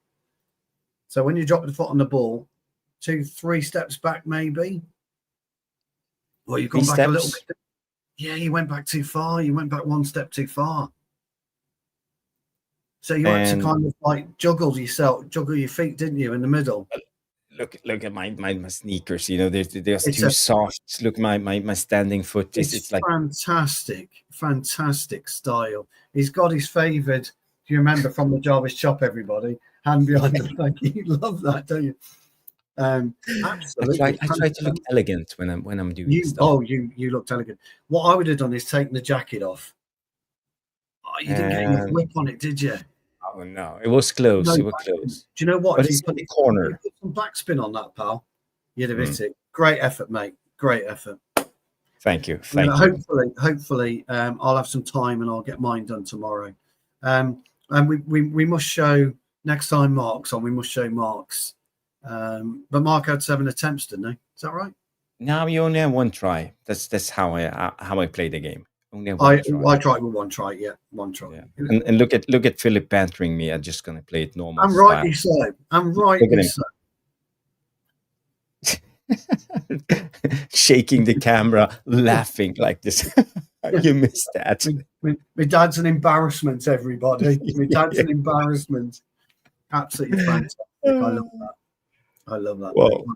So when you drop the foot on the ball, 2-3 steps back, maybe. Well, you've gone back a little bit. Yeah, you went back too far. You went back one step too far. So you had to kind of like juggle your feet, didn't you, in the middle? Look at my sneakers. They're too soft. Look, my standing foot. It's like fantastic style. He's got his favoured. Do you remember from the Jarvis chop? Everybody, hand behind the back. You love that, don't you? Absolutely. I try to look elegant when I'm doing stuff. Oh, you looked elegant. What I would have done is taken the jacket off. Oh, you didn't get enough whip on it, did you? Oh no, it was close. No, it was close. Do you know what? But it's in the corner. You put some backspin on that, pal, you'd have hit it. Great effort, mate. Great effort. Thank you. Hopefully, I'll have some time and I'll get mine done tomorrow. And we must show next time Mark's on. We must show Mark's. But Mark had 7 attempts, didn't he? Is that right? No, you only have one try. That's how I play the game. Only I tried with one try. Yeah, one try. Yeah. And look at Philip bantering me. I'm just gonna play it normal. I'm rightly so. I'm rightly so. Shaking the camera, laughing like this. You missed that. My dad's an embarrassment, everybody. My dad's an embarrassment. Absolutely fantastic. I love that. Well,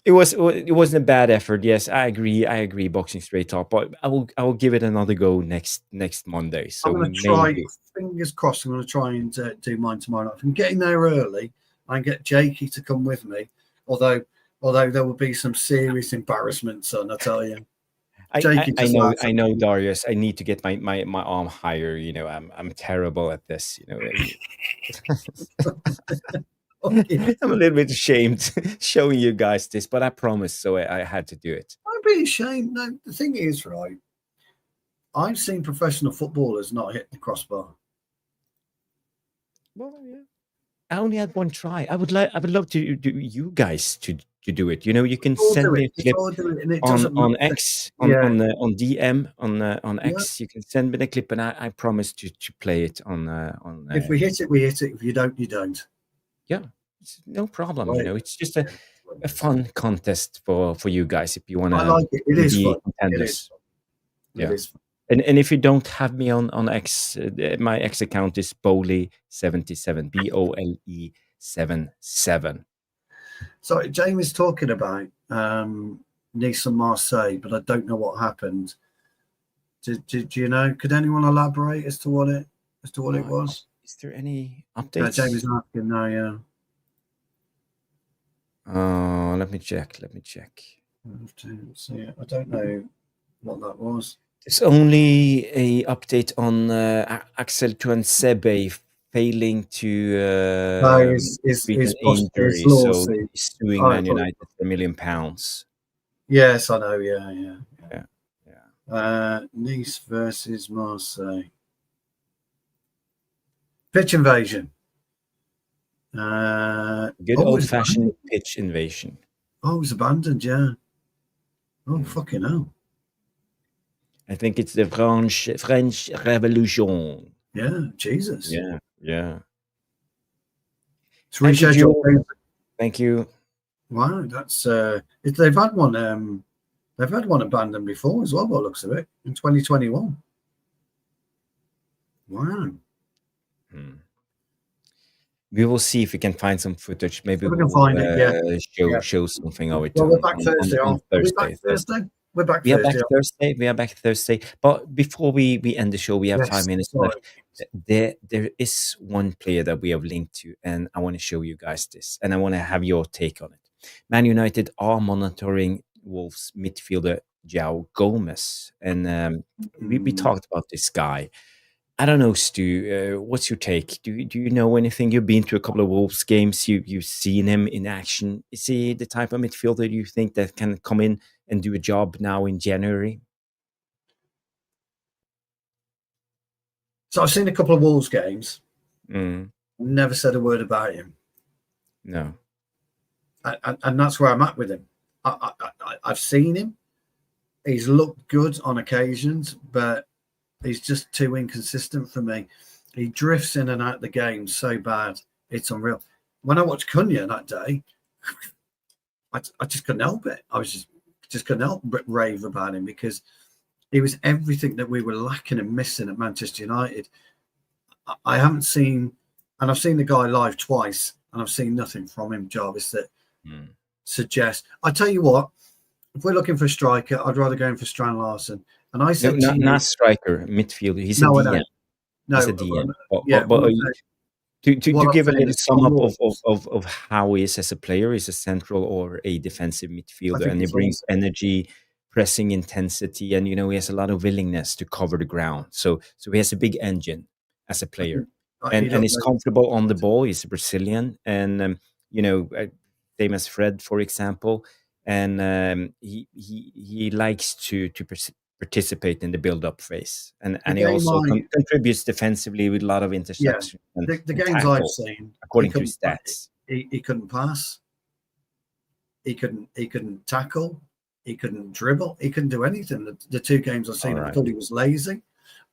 it wasn't a bad effort. Yes, I agree. Boxing straight up, but I will give it another go next Monday. So I'm going to try. Fingers crossed. I'm going to try and do mine tomorrow night. If I'm getting there early, I can get Jakey to come with me. Although there will be some serious embarrassment, son. I tell you. I know, Darius. I need to get my arm higher. I'm terrible at this. I'm a little bit ashamed showing you guys this, but I promised, so I had to do it. I'd be ashamed. No, the thing is, right, I've seen professional footballers not hit the crossbar. Well, yeah. I only had one try. I would love to do you guys to do it. You can send me a clip on X, on DM, on X. You can send me the clip, and I promise to play it on. If we hit it, we hit it. If you don't, you don't. Yeah, it's no problem. Right. It's just a fun contest for you guys if you want to. I like it. It is fun. Contenders. It is fun. And if you don't have me on X, my X account is Bowley77, BOLE77. So James is talking about Nice and Marseille, but I don't know what happened. Do you know? Could anyone elaborate as to what it was? Is there any updates? James is asking now. Yeah. Let me check. I don't know what that was. There's only a update on Axel Tuanzebe failing to beat an injury, so he's suing Man United for £1 million. Yes, I know. Yeah. Nice versus Marseille. Pitch invasion. Good old-fashioned pitch invasion. Oh, it was abandoned. Yeah. Oh, fucking hell. I think it's the French Revolution. Yeah, Jesus. Yeah. It's rescheduled. Thank you. Wow, that's they've had one. They've had one abandoned before as well. By the looks of it, in 2021. Wow. We will see if we can find some footage. Maybe we can we'll find it. Yeah. show something of it Well, we're back on Thursday. on Are we back Thursday. Thursday? We're back We are back Thursday. Thursday. We are back Thursday. But before we end the show, we have 5 minutes left. There is one player that we have linked to, and I want to show you guys this, and I want to have your take on it. Man United are monitoring Wolves midfielder Joao Gomes, and we talked about this guy. I don't know, Stu. What's your take? Do you know anything? You've been to a couple of Wolves games. You've seen him in action. Is he the type of midfielder you think that can come in and do a job now in January? So I've seen a couple of Wolves games. Mm. Never said a word about him. No. And that's where I'm at with him. I've seen him. He's looked good on occasions, but he's just too inconsistent for me. He drifts in and out of the game so bad. It's unreal. When I watched Cunha that day, I just couldn't help it. I was just couldn't help but rave about him because he was everything that we were lacking and missing at Manchester United. I haven't seen, and I've seen the guy live twice, and I've seen nothing from him, Jarvis, that suggests. I tell you what, if we're looking for a striker, I'd rather go in for Strand Larsen. And I said, not striker, midfielder. He's a DM. No, he's a DM. To give a little sum up of how he is as a player, he's a central or a defensive midfielder, and he brings energy, pressing intensity, and he has a lot of willingness to cover the ground. So he has a big engine as a player, and he's comfortable on the ball. He's a Brazilian, and same as Fred, for example, and he likes to participate in the build-up phase, and he also contributes defensively with a lot of interceptions. Yeah, the games I've seen, according to his stats, he couldn't pass, he couldn't tackle, he couldn't dribble, he couldn't do anything. The 2 games I've seen, I thought he was lazy,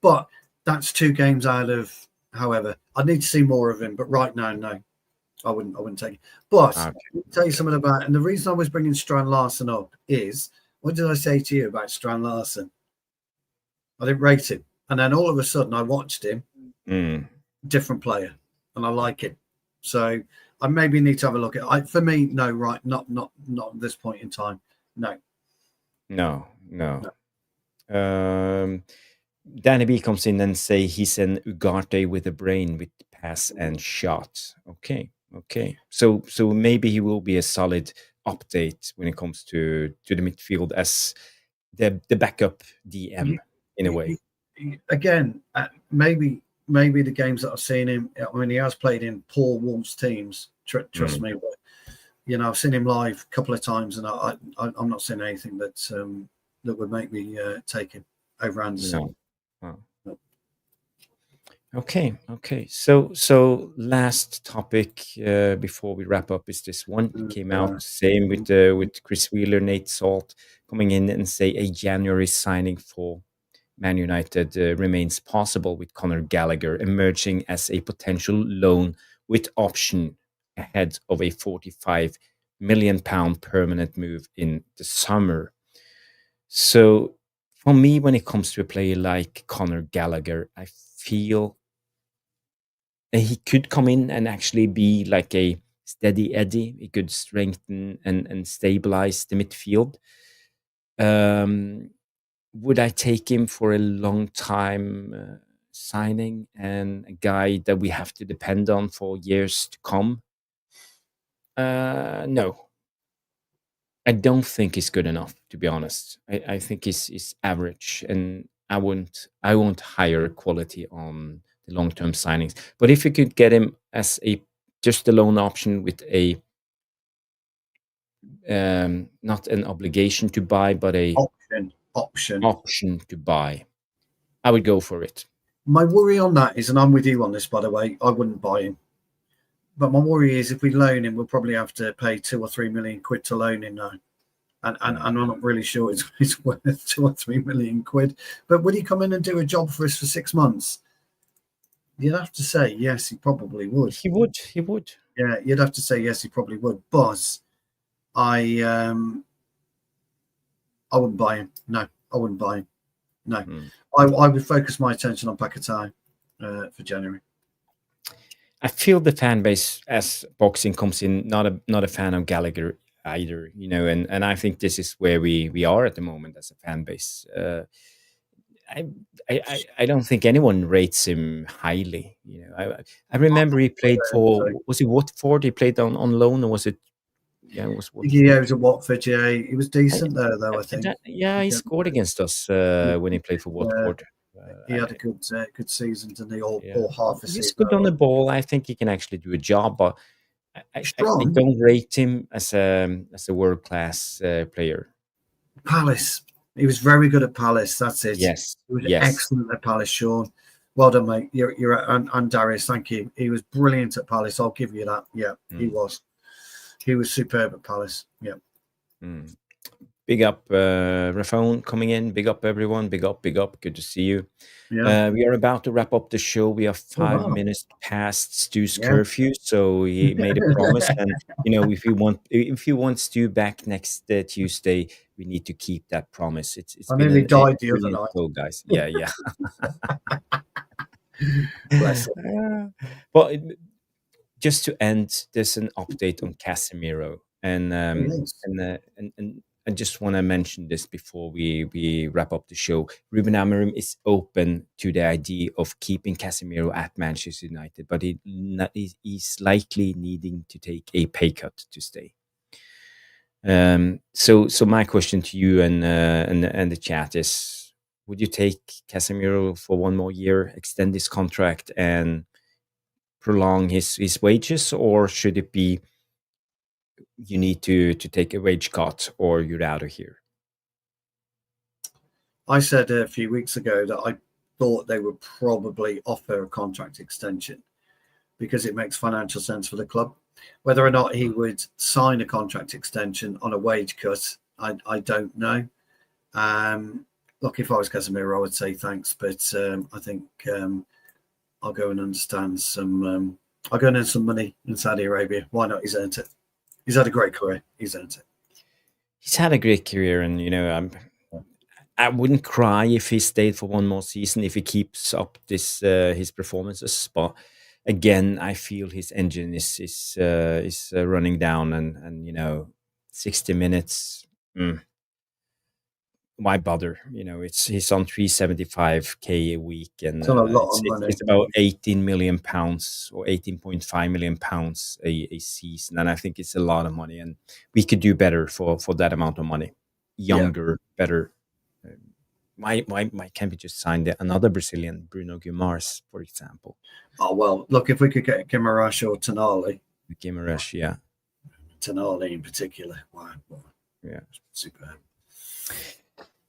but that's 2 games out of. However, I need to see more of him. But right now, no, I wouldn't take it. But I'll tell you something about, and the reason I was bringing Strand Larsen up is. What did I say to you about Strand Larsen? I didn't rate him. And then all of a sudden I watched him, different player, and I like it. So I maybe need to have a look at it. For me, no, right, not at this point in time. No. Danny B comes in and say he's an Ugarte with a brain with pass and shot. Okay. So maybe he will be a solid update when it comes to the midfield as the backup DM in a way. Again, maybe the games that I've seen him. I mean, he has played in poor Wolves teams. Trust me, but I've seen him live a couple of times, and I'm not seeing anything that would make me take him over Anderson. No. Okay. So last topic before we wrap up is this one. It came out same with Chris Wheeler, Nate Salt coming in and say a January signing for Man United remains possible, with Conor Gallagher emerging as a potential loan with option ahead of a £45 million permanent move in the summer. So for me, when it comes to a player like Conor Gallagher, I feel he could come in and actually be like a steady Eddie. He could strengthen and stabilize the midfield. Would I take him for a long time signing and a guy that we have to depend on for years to come? No. I don't think he's good enough, to be honest. I think he's average, and I won't hire quality on the long-term signings. But if you could get him as just a loan option with a not an obligation to buy, but a option to buy, I would go for it. My worry on that is, and I'm with you on this, by the way, I wouldn't buy him. But my worry is if we loan him, we'll probably have to pay 2 or 3 million quid to loan him now. And I'm not really sure it's worth 2 or 3 million quid. But would he come in and do a job for us for 6 months? You'd have to say, yes, he probably would. He would. Yeah, you'd have to say, yes, he probably would. But I wouldn't buy him. No, I wouldn't buy him. No. I would focus my attention on Paquetá for January. I feel the fan base as boxing comes in not a fan of Gallagher either, and I think this is where we are at the moment as a fan base. I, I don't think anyone rates him highly. I remember he played for, was it Watford? He played on loan, or was it? Yeah, it was Yeah, Watford. he was at Watford. Yeah, he was decent there, though. I think. He scored against us when he played for Watford. He had a good season, didn't he? Or half a He's season. good on the ball. I think he can actually do a job, but I Strong. don't rate him as a world class player. Palace. He was very good at Palace. That's it. Yes. He was Yes. excellent at Palace, Sean. Well done, mate. You're and Darius, thank you. He was brilliant at Palace. I'll give you that. Yeah, he was. He was superb at Palace. Yeah. Big up, Rafone coming in. Big up, everyone. Big up, big up. Good to see you. Yeah. We are about to wrap up the show. We are 5 minutes past Stu's curfew, so he made a promise. And if you want Stu back next Tuesday, we need to keep that promise. It's I been nearly died the other night. Show, guys. Yeah. Bless him. But just to end, there's an update on Casemiro, and I just want to mention this before we wrap up the show. Rúben Amorim is open to the idea of keeping Casemiro at Manchester United, but he's likely needing to take a pay cut to stay. So my question to you and the chat is: would you take Casemiro for one more year, extend his contract, and prolong his wages, or should it be you need to take a wage cut or you're out of here? I said a few weeks ago that I thought they would probably offer a contract extension because it makes financial sense for the club. Whether or not he would sign a contract extension on a wage cut, I don't know. Look, if I was Casemiro, I would say thanks, but I think I'll go and understand some. I'll go and earn some money in Saudi Arabia. Why not? He's earned it. He's had a great career. He's earned it. He's had a great career, and I wouldn't cry if he stayed for one more season if he keeps up this his performances. But again, I feel his engine is running down, and 60 minutes. Why bother? He's on 375k a week, and it's a lot of money. It's about 18 million pounds or 18.5 million pounds a season, and I think it's a lot of money, and we could do better for that amount of money. Younger, better. Why can't we just sign another Brazilian, Bruno Guimaraes, for example? Oh well, look, if we could get Guimaraes or Tonali. Guimaraes, yeah. Tonali in particular. Wow. Yeah. Superb.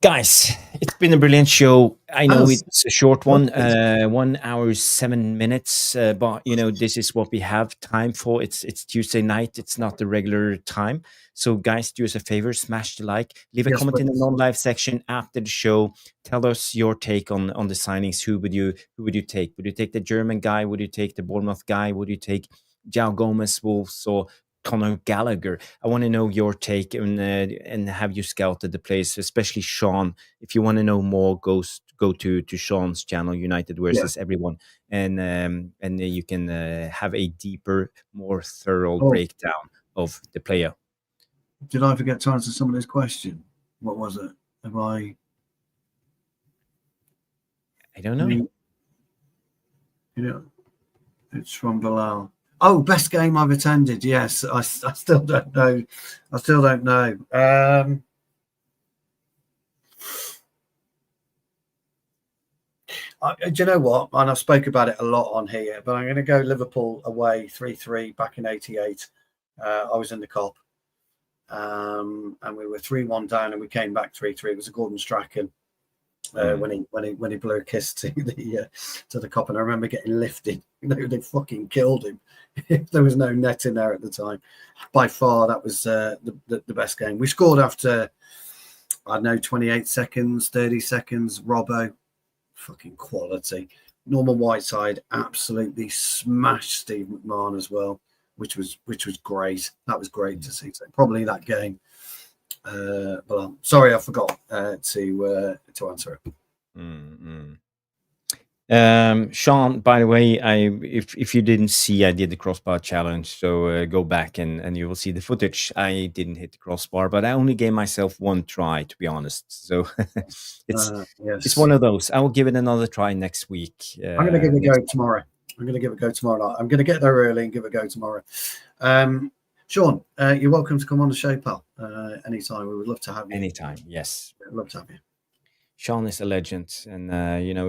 Guys, it's been a brilliant show. I know it's a short one, 1 hour, 7 minutes, but this is what we have time for. It's Tuesday night. It's not the regular time. So guys, do us a favor, smash the like, leave a comment in the non-live section after the show. Tell us your take on the signings. Who would you take? Would you take the German guy? Would you take the Bournemouth guy? Would you take Joao Gomes, Wolves, or Conor Gallagher? I want to know your take, and have you scouted the place, especially Sean. If you want to know more, go to Sean's channel, United versus Everyone, and you can have a deeper, more thorough breakdown of the player. Did I forget to answer somebody's question? What was it? I don't know. It's from Bilal. Oh, best game I've attended. Yes, I still don't know. Do you know what? And I've spoke about it a lot on here, but I'm going to go Liverpool away 3-3 back in '88. I was in the Kop, and we were 3-1 down, and we came back 3-3. It was a Gordon Strachan when he blew a kiss to the Kop, and I remember getting lifted. They fucking killed him. There was no net in there at the time. By far, that was the best game. We scored after, I don't know, 28 seconds, 30 seconds. Robbo, fucking quality. Norman Whiteside absolutely smashed Steve McMahon as well, which was great. That was great to see. So probably that game. But I'm sorry, I forgot to answer it. Sean, by the way, if you didn't see, I did the crossbar challenge, so go back and you will see the footage. I didn't hit the crossbar, but I only gave myself one try, to be honest. So it's yes. one of those. I will give it another try next week. I'm going to give it a go tomorrow. I'm going to give it a go tomorrow night. I'm going to get there early and give it a go tomorrow. Sean, you're welcome to come on the show, pal. Anytime. We would love to have you. Anytime, yes. I'd love to have you. Sean is a legend, and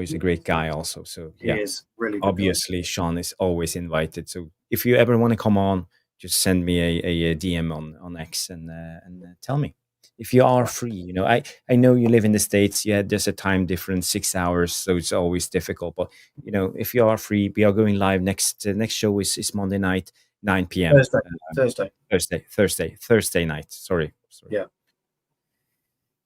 he's a great guy also. So he is really good obviously, guy. Sean is always invited. So if you ever want to come on, just send me a DM on X and tell me if you are free. I know you live in the States. Yeah, there's a time difference, 6 hours, so it's always difficult. But if you are free, we are going live next show is Monday night, 9 p.m. Thursday night. Sorry. Yeah.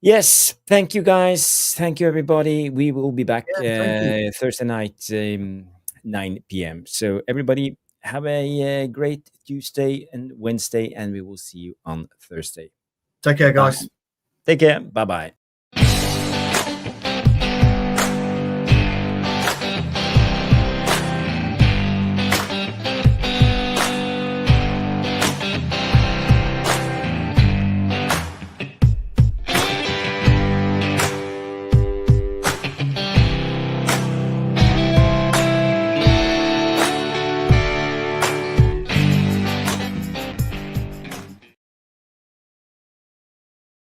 Yes, thank you guys. Thank you everybody. We will be back Thursday night, 9 p.m. So everybody have a great Tuesday and Wednesday, and we will see you on Thursday. Take care, guys. Take care. Bye-bye.